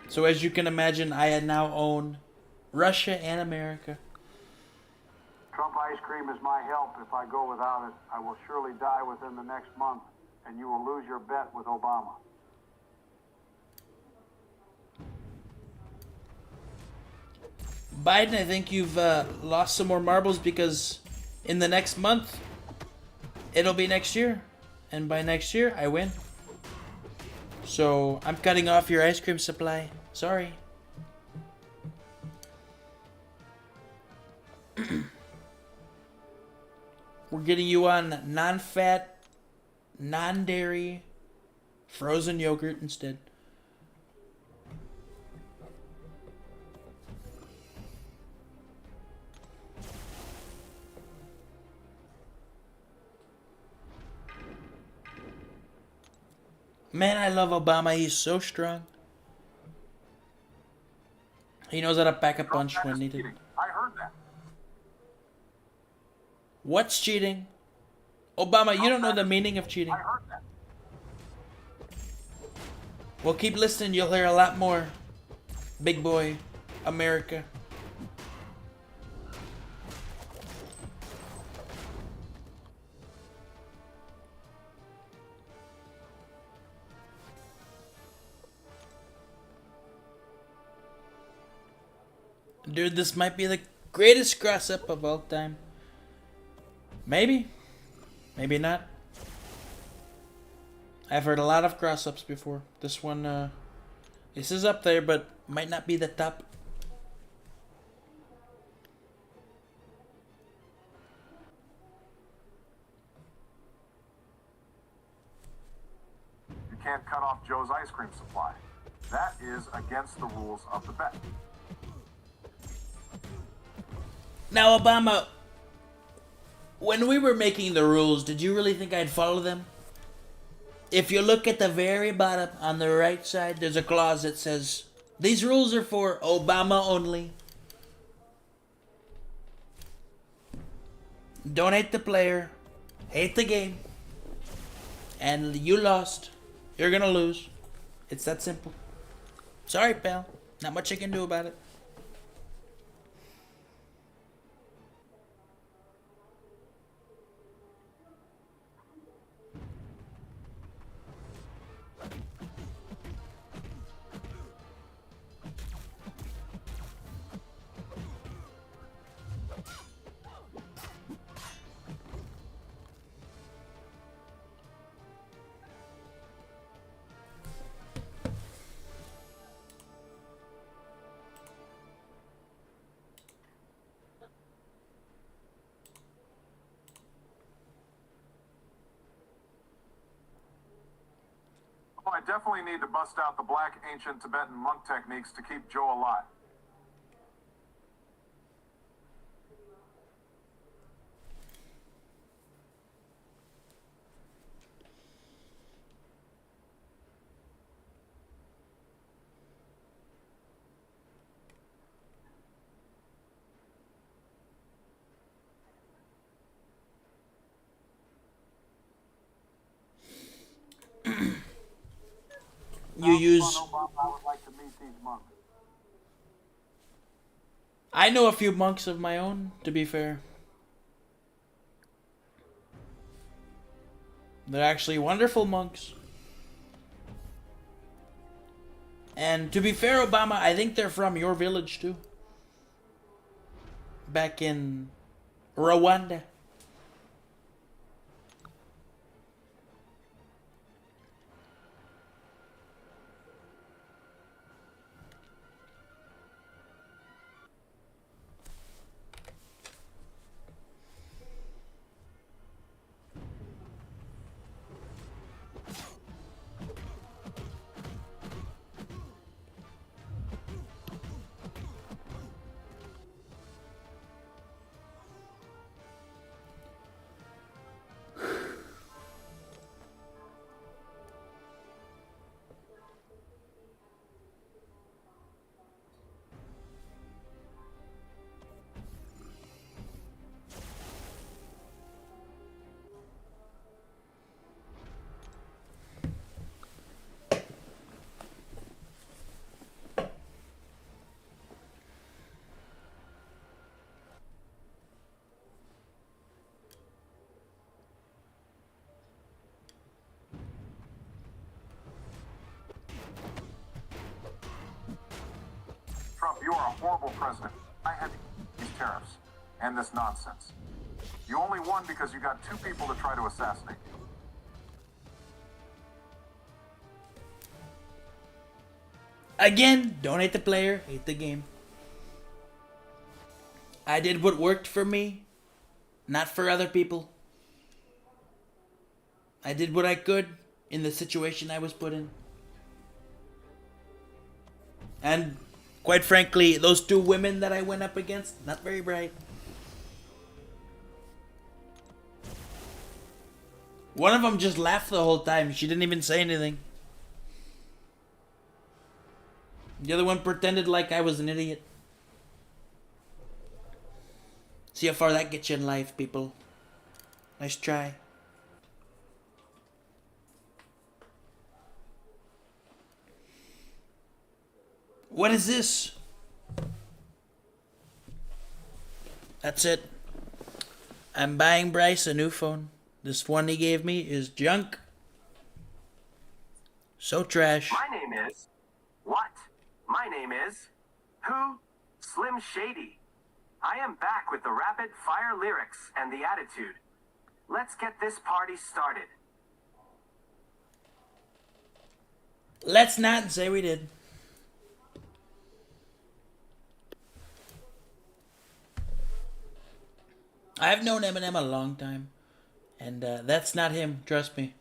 So as you can imagine, I now own Russia and America. Trump ice cream is my help. If I go without it, I will surely die within the next month, and you will lose your bet with Obama. Biden, I think you've lost some more marbles, because in the next month, it'll be next year. And by next year, I win. So I'm cutting off your ice cream supply. Sorry. We're getting you on non-fat, non-dairy, frozen yogurt instead. Man, I love Obama. He's so strong. He knows how to pack a punch when needed. I heard that. What's cheating? Obama, you don't know the meaning of cheating. I heard that. Well, keep listening. You'll hear a lot more. Big boy, America. Dude, this might be the greatest cross-up of all time. Maybe. Maybe not. I've heard a lot of cross-ups before. This one, this is up there, but might not be the top. You can't cut off Joe's ice cream supply. That is against the rules of the bet. Now, Obama, when we were making the rules, did you really think I'd follow them? If you look at the very bottom on the right side, there's a clause that says, these rules are for Obama only. Don't hate the player, hate the game, and you lost. You're gonna lose. It's that simple. Sorry, pal. Not much I can do about it. Oh, I definitely need to bust out the black ancient Tibetan monk techniques to keep Joe alive. You use... Obama, I would like to meet these monks. I know a few monks of my own, to be fair. They're actually wonderful monks. And to be fair, Obama, I think they're from your village too. Back in Rwanda. Trump, you are a horrible president. I had these tariffs and this nonsense. You only won because you got two people to try to assassinate you. Again, don't hate the player, hate the game. I did what worked for me, not for other people. I did what I could in the situation I was put in. And quite frankly, those two women that I went up against, not very bright. One of them just laughed the whole time. She didn't even say anything. The other one pretended like I was an idiot. See how far that gets you in life, people. Nice try. What is this? That's it. I'm buying Bryce a new phone. This one he gave me is junk. So trash. My name is... What? My name is... Who? Slim Shady. I am back with the rapid fire lyrics and the attitude. Let's get this party started. Let's not say we did. I've known Eminem a long time. And that's not him, trust me.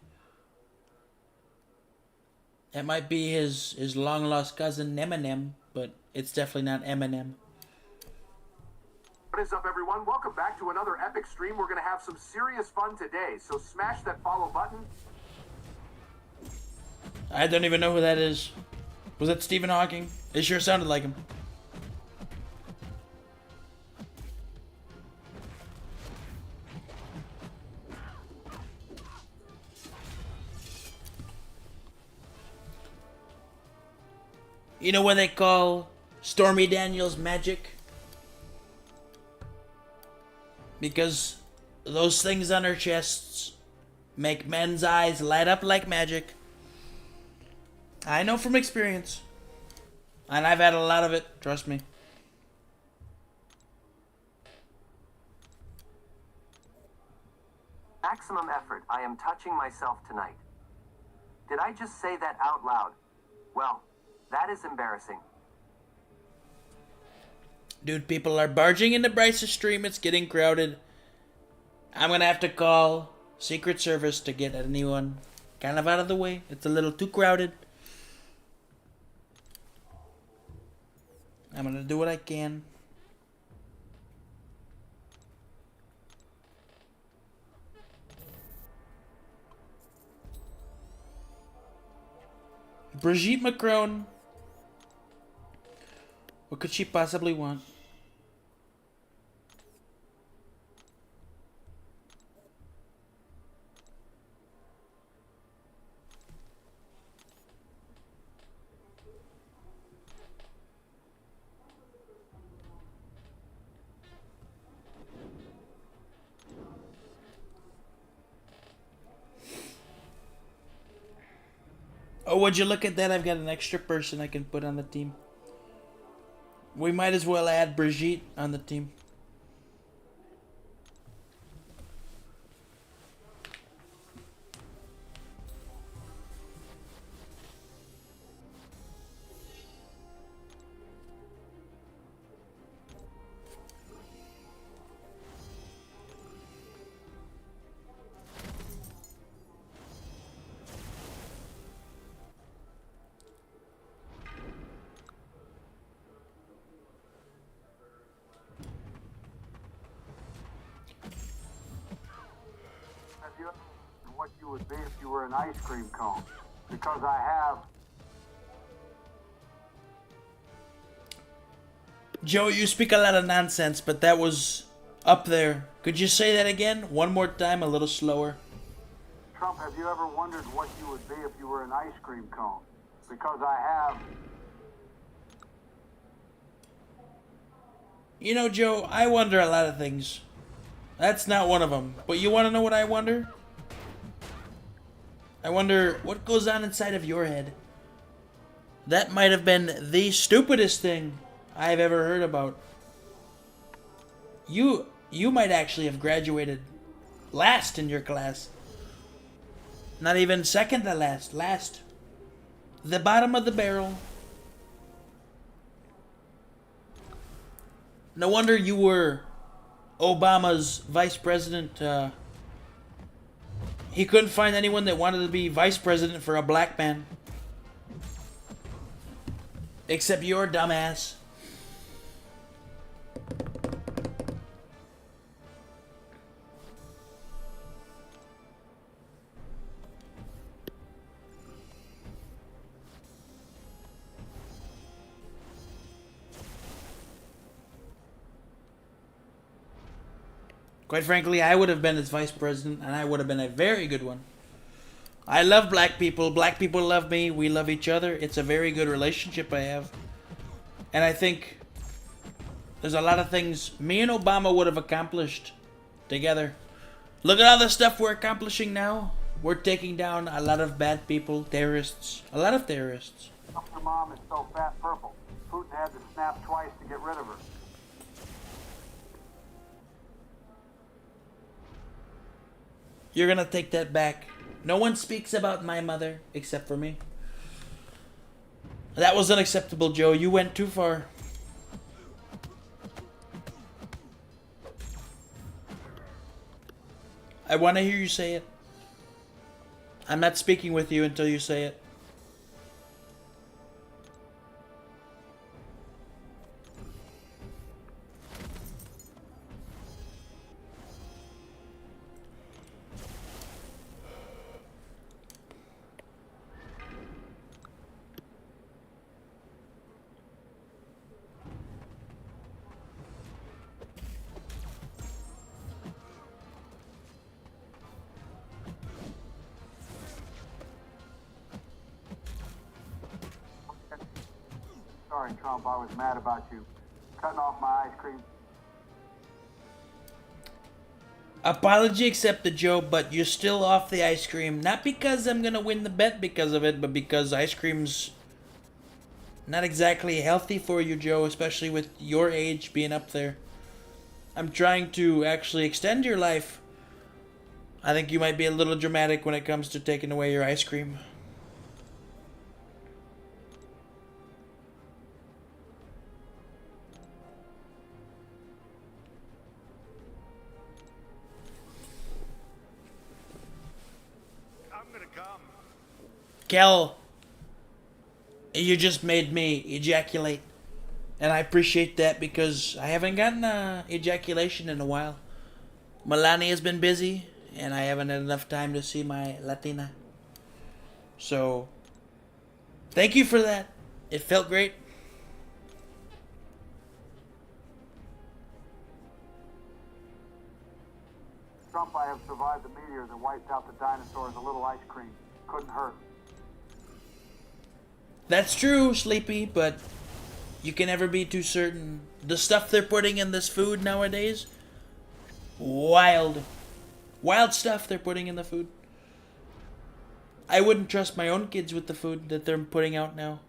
That might be his long lost cousin Eminem, but it's definitely not Eminem. What is up, everyone? Welcome back to another epic stream. We're going to have some serious fun today, so smash that follow button. I don't even know who that is. Was that Stephen Hawking? It sure sounded like him. You know what they call Stormy Daniels magic? Because those things on her chests make men's eyes light up like magic. I know from experience. And I've had a lot of it, trust me. Maximum effort. I am touching myself tonight. Did I just say that out loud? Well, that is embarrassing. Dude, people are barging into Bryce's stream. It's getting crowded. I'm gonna have to call Secret Service to get anyone kind of out of the way. It's a little too crowded. I'm gonna do what I can. Brigitte Macron. What could she possibly want? Oh, would you look at that? I've got an extra person I can put on the team. We might as well add Brigitte on the team. Have you ever wondered what you would be if you were an ice cream cone? Because I have. Joe, you speak a lot of nonsense, but that was up there. Could you say that again? One more time, a little slower. Trump, have you ever wondered what you would be if you were an ice cream cone? Because I have. You know, Joe, I wonder a lot of things. That's not one of them. But you want to know what I wonder? I wonder what goes on inside of your head. That might have been the stupidest thing I've ever heard about. You might actually have graduated last in your class. Not even second to last. Last. The bottom of the barrel. No wonder you were Obama's vice president. He couldn't find anyone that wanted to be vice president for a black man. Except your dumbass. Quite frankly, I would have been his vice president, and I would have been a very good one. I love black people. Black people love me. We love each other. It's a very good relationship I have. And I think there's a lot of things me and Obama would have accomplished together. Look at all the stuff we're accomplishing now. We're taking down a lot of bad people, terrorists. A lot of terrorists. Your mom is so fat purple. Putin had to snap twice to get rid of her. You're gonna take that back. No one speaks about my mother except for me. That was unacceptable, Joe. You went too far. I want to hear you say it. I'm not speaking with you until you say it. Sorry, Trump, I was mad about you. Cutting off my ice cream. Apology accepted, Joe, but you're still off the ice cream. Not because I'm gonna win the bet because of it, but because ice cream's not exactly healthy for you, Joe, especially with your age being up there. I'm trying to actually extend your life. I think you might be a little dramatic when it comes to taking away your ice cream. Kel, you just made me ejaculate. And I appreciate that because I haven't gotten ejaculation in a while. Melania's been busy, and I haven't had enough time to see my Latina. So, thank you for that. It felt great. Trump, I have survived the meteor that wiped out the dinosaurs. A little ice cream couldn't hurt. That's true, Sleepy, but you can never be too certain. The stuff they're putting in this food nowadays, wild. Wild stuff they're putting in the food. I wouldn't trust my own kids with the food that they're putting out now.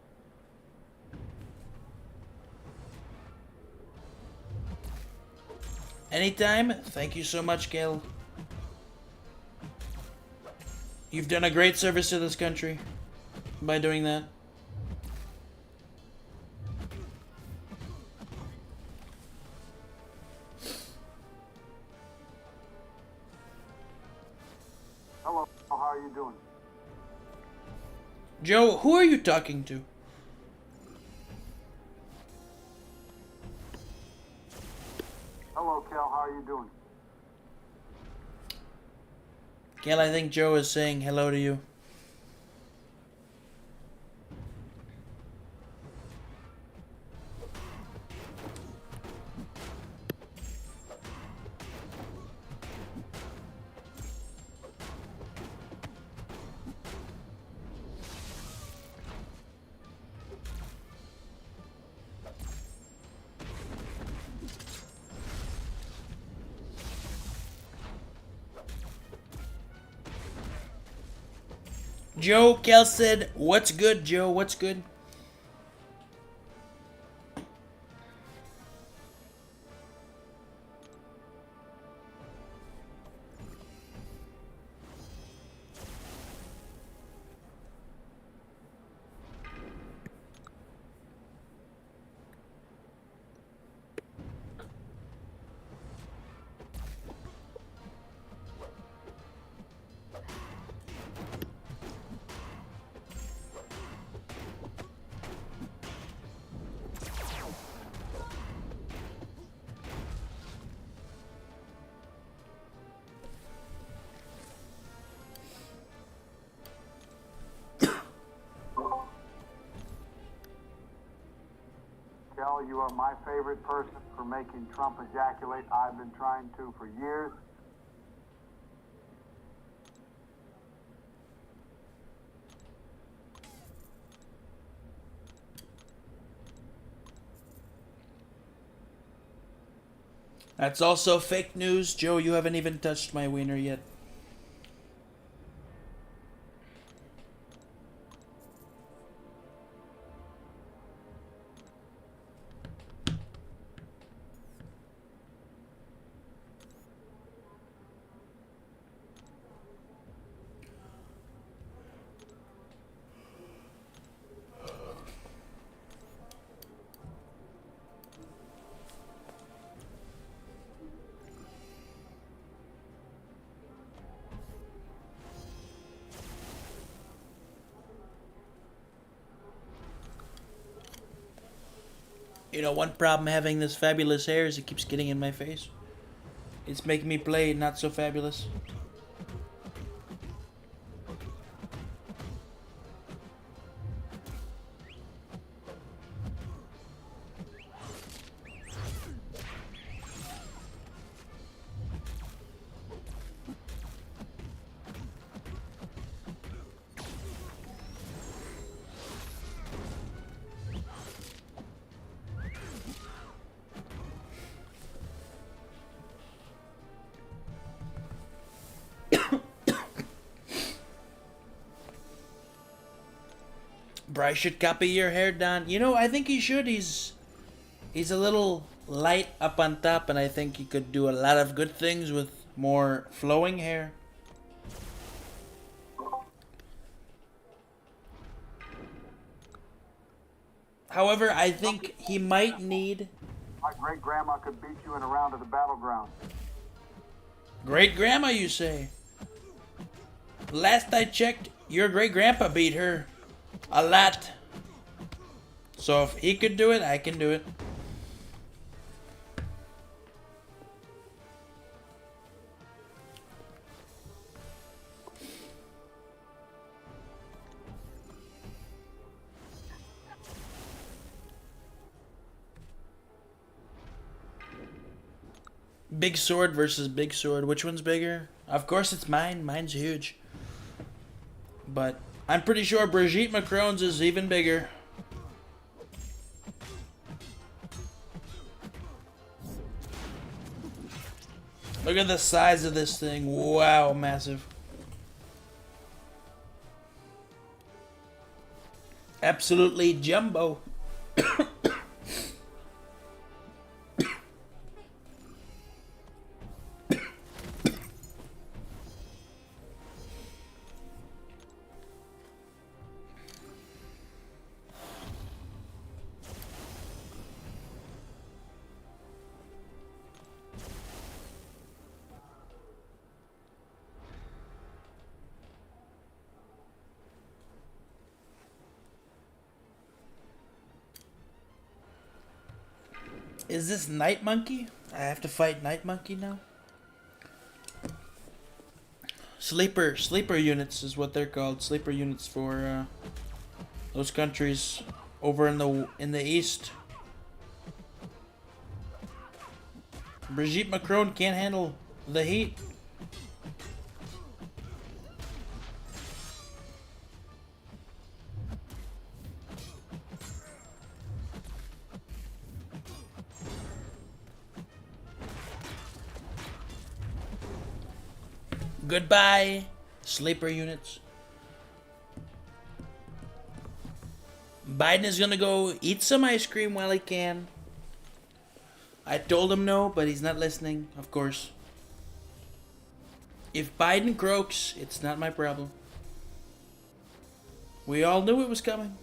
Anytime. Thank you so much, Gail. You've done a great service to this country by doing that. Hello, how are you doing? Joe, who are you talking to? Hello, Kel, how are you doing? Gail, I think Joe is saying hello to you. Joe, Kel said, what's good, Joe? What's good? While you are my favorite person for making Trump ejaculate, I've been trying to for years. That's also fake news. Joe, you haven't even touched my wiener yet. You know, one problem having this fabulous hair is it keeps getting in my face. It's making me play not so fabulous. Bryce should copy your hair, Don. You know, I think he should. He's a little light up on top, and I think he could do a lot of good things with more flowing hair. However, I think he might need... My great-grandma could beat you in a round of the battleground. Great-grandma, you say? Last I checked, your great-grandpa beat her. A lot. So if he could do it, I can do it. Big sword versus big sword. Which one's bigger? Of course it's mine. Mine's huge. But I'm pretty sure Brigitte Macron's is even bigger. Look at the size of this thing. Wow, massive. Absolutely jumbo. Is this Night Monkey? I have to fight Night Monkey now? Sleeper units is what they're called. Sleeper units for those countries over in the east. Brigitte Macron can't handle the heat. Goodbye, sleeper units. Biden is gonna go eat some ice cream while he can. I told him no, but he's not listening, of course. If Biden croaks, it's not my problem. We all knew it was coming.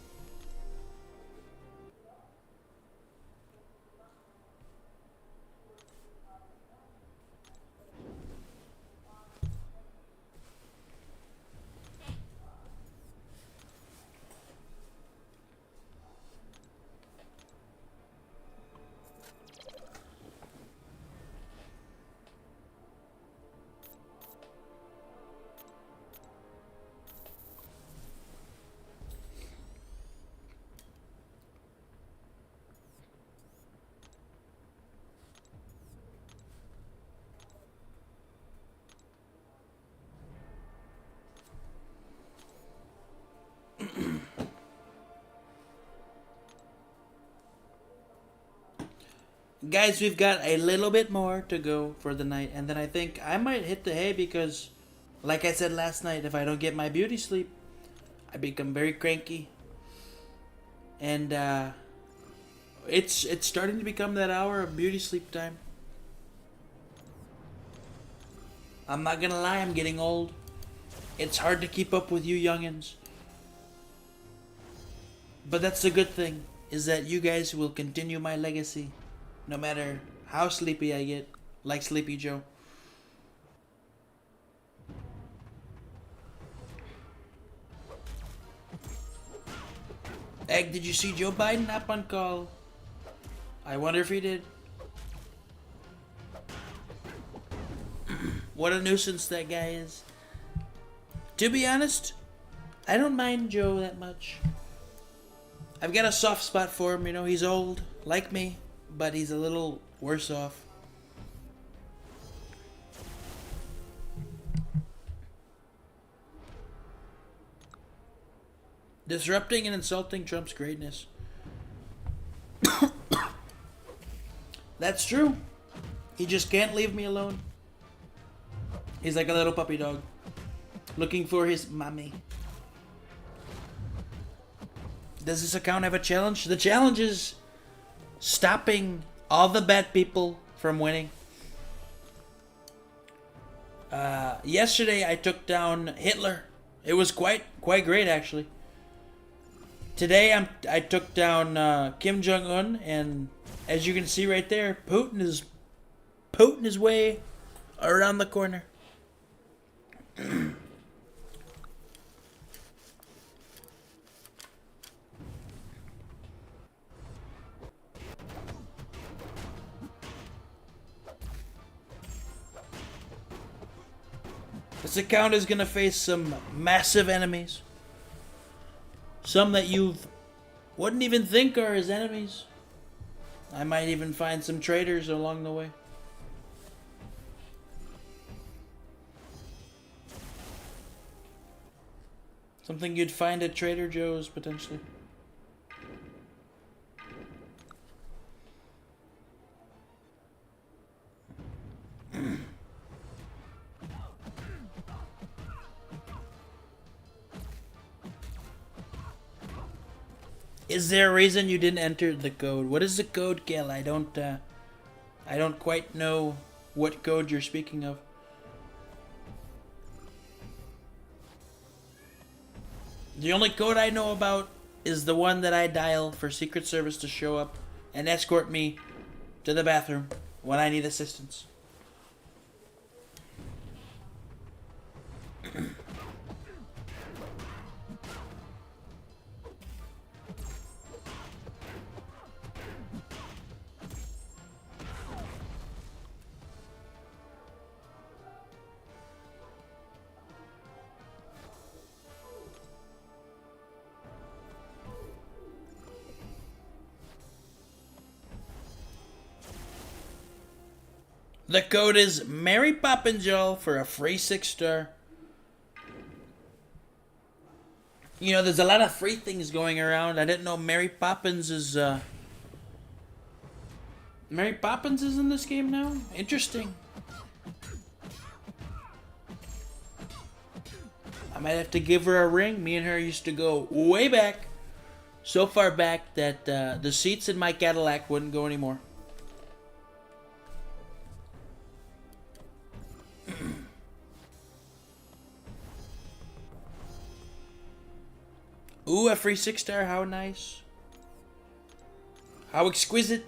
guys, we've got a little bit more to go for the night, and then I think I might hit the hay because, like I said last night, if I don't get my beauty sleep, I become very cranky. And it's starting to become that hour of beauty sleep time. I'm not gonna lie, I'm getting old. It's hard to keep up with you youngins. But that's the good thing, is that you guys will continue my legacy, no matter how sleepy I get, like Sleepy Joe. Egg, did you see Joe Biden up on call? I wonder if he did. What a nuisance that guy is. To be honest, I don't mind Joe that much. I've got a soft spot for him, you know, he's old, like me, but he's a little worse off. Disrupting and insulting Trump's greatness. That's true. He just can't leave me alone. He's like a little puppy dog, looking for his mommy. Does this account have a challenge? The challenge is stopping all the bad people from winning. Yesterday I took down Hitler. It was quite great actually. Today I took down Kim Jong-un, and as you can see right there, Putin is way around the corner. This account is gonna face some massive enemies. Some that you wouldn't even think are his enemies. I might even find some traitors along the way. Something you'd find at Trader Joe's, potentially. Is there a reason you didn't enter the code? What is the code, Gil? I don't quite know what code you're speaking of. The only code I know about is the one that I dial for Secret Service to show up and escort me to the bathroom when I need assistance. The code is Mary Poppins, y'all, for a free 6-star. You know, there's a lot of free things going around. I didn't know Mary Poppins is Mary Poppins is in this game now? Interesting. I might have to give her a ring. Me and her used to go way back. So far back that the seats in my Cadillac wouldn't go anymore. Ooh, a free 6-star, how nice. How exquisite.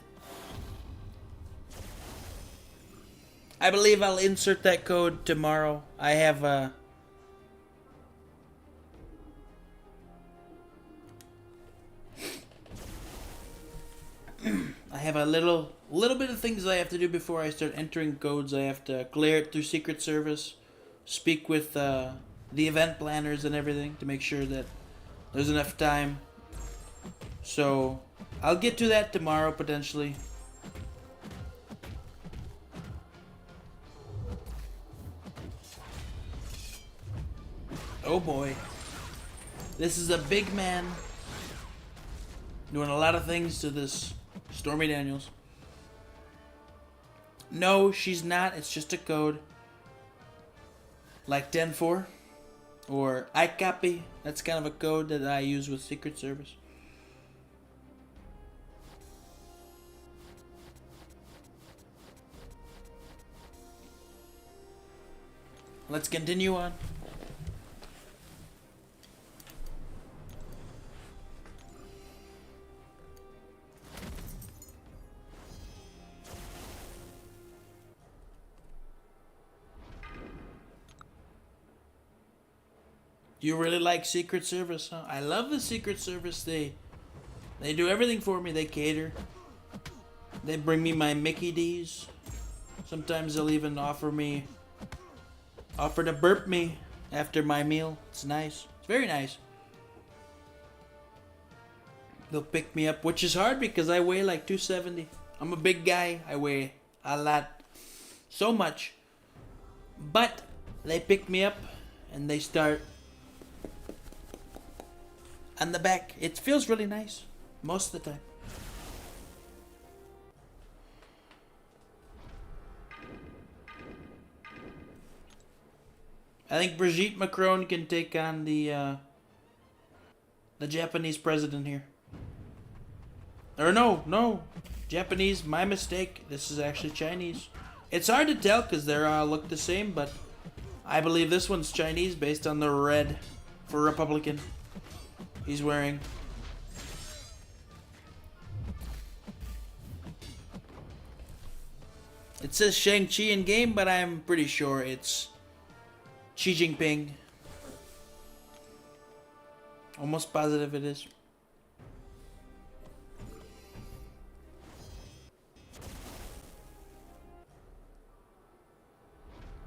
I believe I'll insert that code tomorrow. I have I have a little bit of things I have to do before I start entering codes. I have to clear it through Secret Service, speak with the event planners and everything to make sure that there's enough time. So I'll get to that tomorrow potentially. Oh boy. This is a big man doing a lot of things to this Stormy Daniels. No, she's not. It's just a code. Like 10-4 or I copy. That's kind of a code that I use with Secret Service. Let's continue on. You really like Secret Service, huh? I love the Secret Service. They do everything for me. They cater. They bring me my Mickey D's. Sometimes they'll even offer to burp me after my meal. It's nice. It's very nice. They'll pick me up, which is hard because I weigh like 270. I'm a big guy. I weigh a lot. So much. But they pick me up and they start on the back. It feels really nice most of the time. I think Brigitte Macron can take on the Japanese president here. Or no. Japanese, my mistake. This is actually Chinese. It's hard to tell because they all look the same, but I believe this one's Chinese based on the red for Republican he's wearing. It says Shang-Chi in game, but I'm pretty sure it's Xi Jinping. Almost positive it is.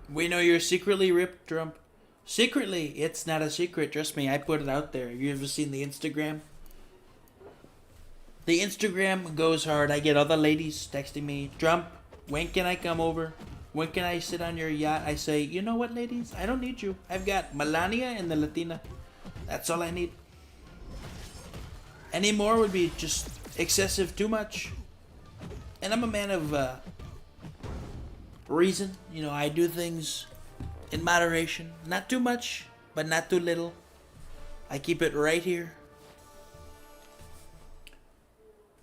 We know you're secretly ripped, Trump. Secretly, it's not a secret. Trust me, I put it out there. You ever seen the Instagram? The Instagram goes hard. I get other ladies texting me, Trump, when can I come over? When can I sit on your yacht? I say, you know what, ladies? I don't need you. I've got Melania and the Latina. That's all I need. Any more would be just excessive, too much. And I'm a man of reason. You know, I do things in moderation. Not too much, but not too little. I keep it right here.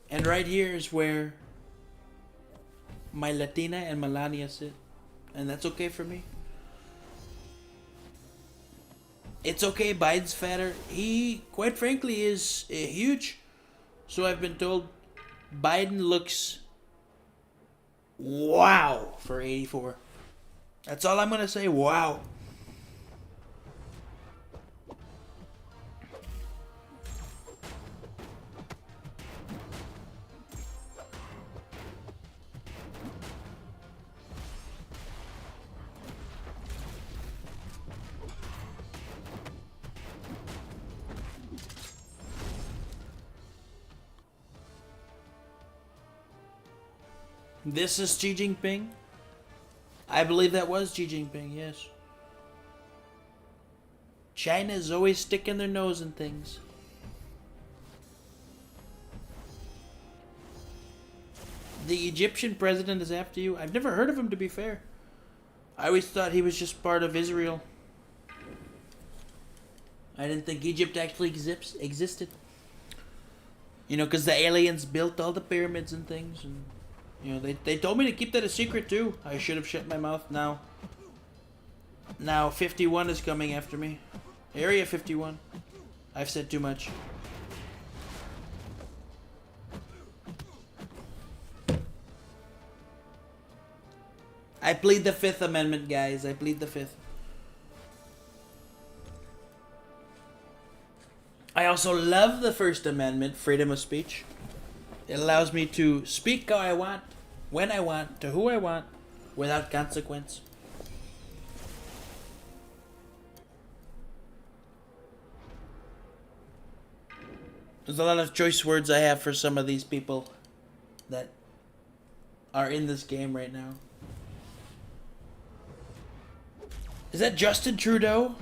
And right here is where my Latina and Melania sit. And that's okay for me. It's okay, Biden's fatter. He, quite frankly, is huge. So I've been told Biden looks wow for 84. That's all I'm going to say, wow. This is Xi Jinping? I believe that was Xi Jinping, yes. China's always sticking their nose in things. The Egyptian president is after you? I've never heard of him, to be fair. I always thought he was just part of Israel. I didn't think Egypt actually existed. You know, because the aliens built all the pyramids and things, and you know, they told me to keep that a secret too. I should have shut my mouth now. Now 51 is coming after me. Area 51. I've said too much. I plead the Fifth Amendment, guys. I plead the Fifth. I also love the First Amendment, freedom of speech. It allows me to speak how I want, when I want, to who I want, without consequence. There's a lot of choice words I have for some of these people that are in this game right now. Is that Justin Trudeau?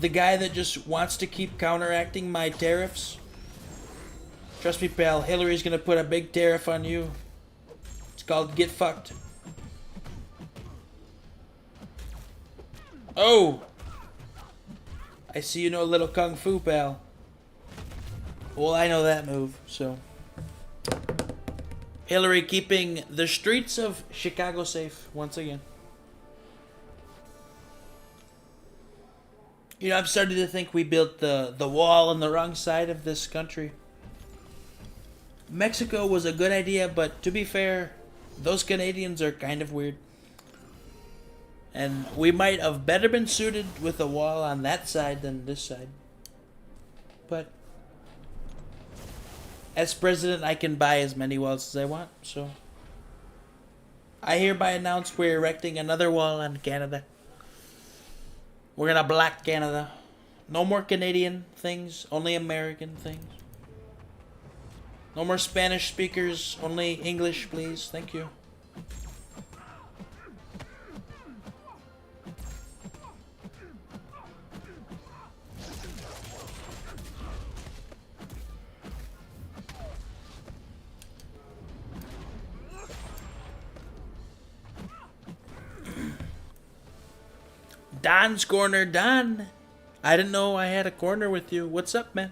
The guy that just wants to keep counteracting my tariffs? Trust me, pal, Hillary's gonna put a big tariff on you. called Get Fucked. Oh! I see you know a little kung fu, pal. Well, I know that move, so. Hillary keeping the streets of Chicago safe once again. You know, I'm starting to think we built the wall on the wrong side of this country. Mexico was a good idea, but to be fair, those Canadians are kind of weird. And we might have better been suited with a wall on that side than this side. But as president, I can buy as many walls as I want, so I hereby announce we're erecting another wall on Canada. We're gonna block Canada. No more Canadian things, only American things. No more Spanish speakers, only English, please. Thank you. Don's corner, Don. I didn't know I had a corner with you. What's up, man?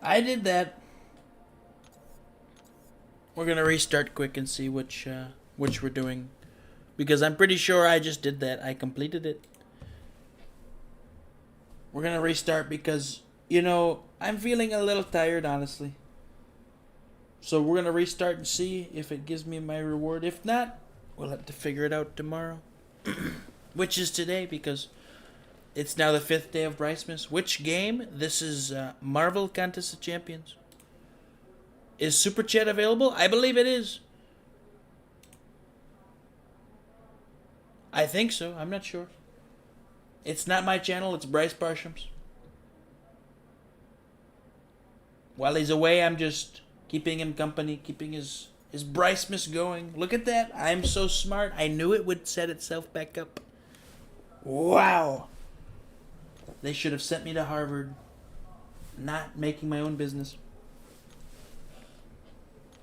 I did that. We're gonna restart quick and see which we're doing, because I'm pretty sure I just did that. I completed it. We're gonna restart because, you know, I'm feeling a little tired, honestly. So we're gonna restart and see if it gives me my reward. If not, we'll have to figure it out tomorrow, which is today, because it's now the 5th day of Bricemas. Which game? This is Marvel Contest of Champions. Is Super Chat available? I believe it is. I think so. I'm not sure. It's not my channel. It's Bryce Barsham's. While he's away, I'm just keeping him company, keeping his Bricemas going. Look at that. I'm so smart. I knew it would set itself back up. Wow. They should have sent me to Harvard. Not making my own business.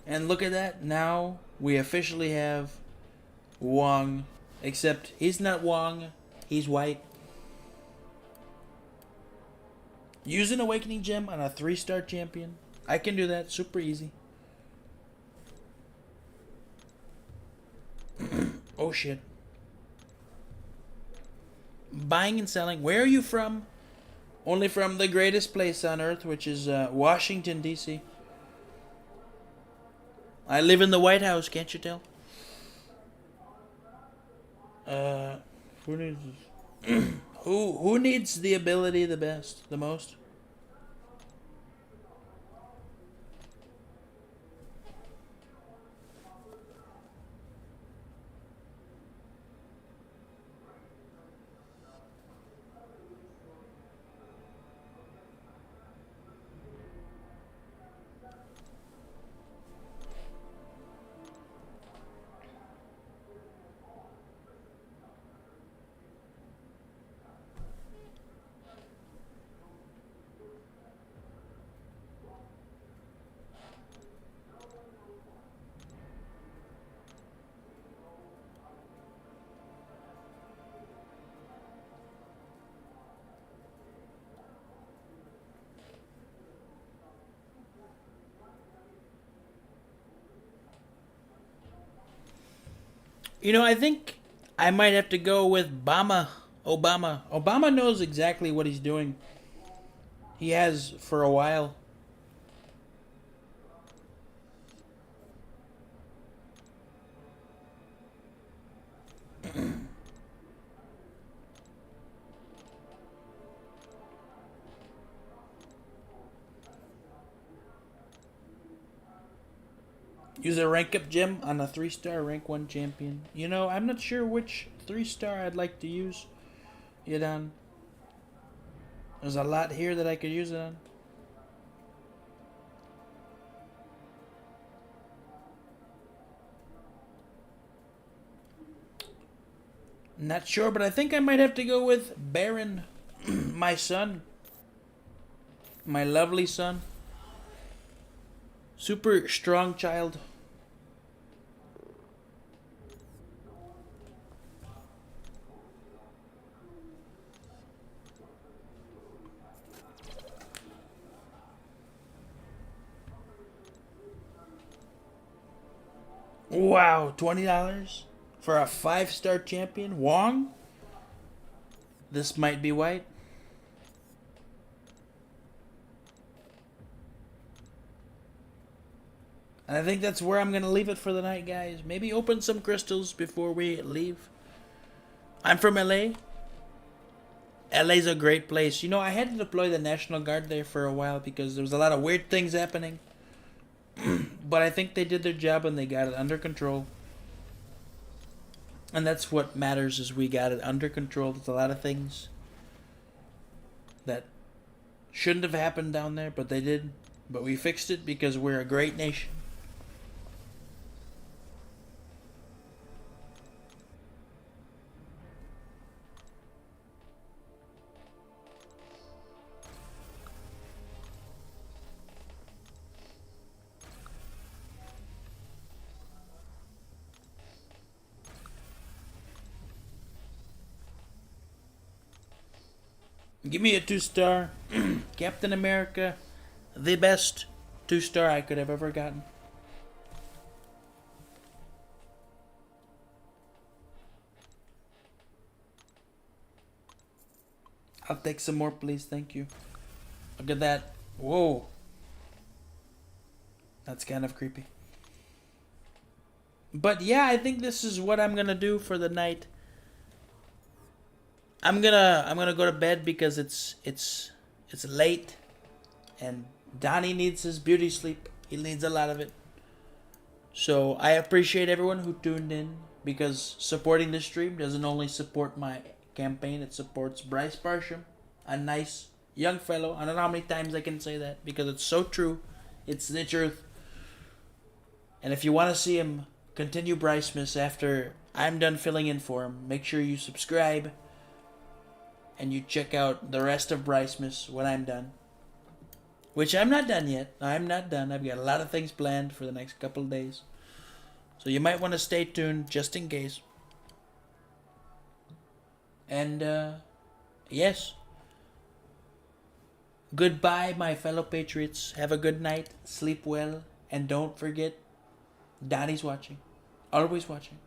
And look at that. Now we officially have Wong. Except he's not Wong. He's white. Use an Awakening Gem on a 3-star champion. I can do that. Super easy. Oh shit. Buying and selling. Where are you from? Only from the greatest place on earth, which is Washington, D.C. I live in the White House, can't you tell? Who needs who needs the ability the best, the most? You know, I think I might have to go with Obama. Obama knows exactly what he's doing. He has for a while. Use a rank up gem on a 3-star rank 1 champion. You know, I'm not sure which 3-star I'd like to use it on. There's a lot here that I could use it on. Not sure, but I think I might have to go with Baron, my son. My lovely son. Super strong child. Wow, $20 for a 5-star champion? Wong? This might be white. And I think that's where I'm going to leave it for the night, guys. Maybe open some crystals before we leave. I'm from LA. LA's a great place. You know, I had to deploy the National Guard there for a while because there was a lot of weird things happening. But I think they did their job and they got it under control. And that's what matters, is we got it under control. There's a lot of things that shouldn't have happened down there, but they did. But we fixed it because we're a great nation. Give me a 2-star. Captain America. The best 2-star I could have ever gotten. I'll take some more, please. Thank you. Look at that. Whoa. That's kind of creepy. But yeah, I think this is what I'm gonna do for the night. I'm gonna go to bed because it's late, and Donnie needs his beauty sleep. He needs a lot of it. So I appreciate everyone who tuned in, because supporting this stream doesn't only support my campaign, it supports Bryce Barsham, a nice young fellow. I don't know how many times I can say that because it's so true. It's the truth. And if you want to see him continue Bricemas after I'm done filling in for him, make sure you subscribe. And you check out the rest of Bricemas when I'm done. Which I'm not done yet. I'm not done. I've got a lot of things planned for the next couple of days. So you might want to stay tuned just in case. And, yes. Goodbye, my fellow patriots. Have a good night. Sleep well. And don't forget, Donnie's watching. Always watching.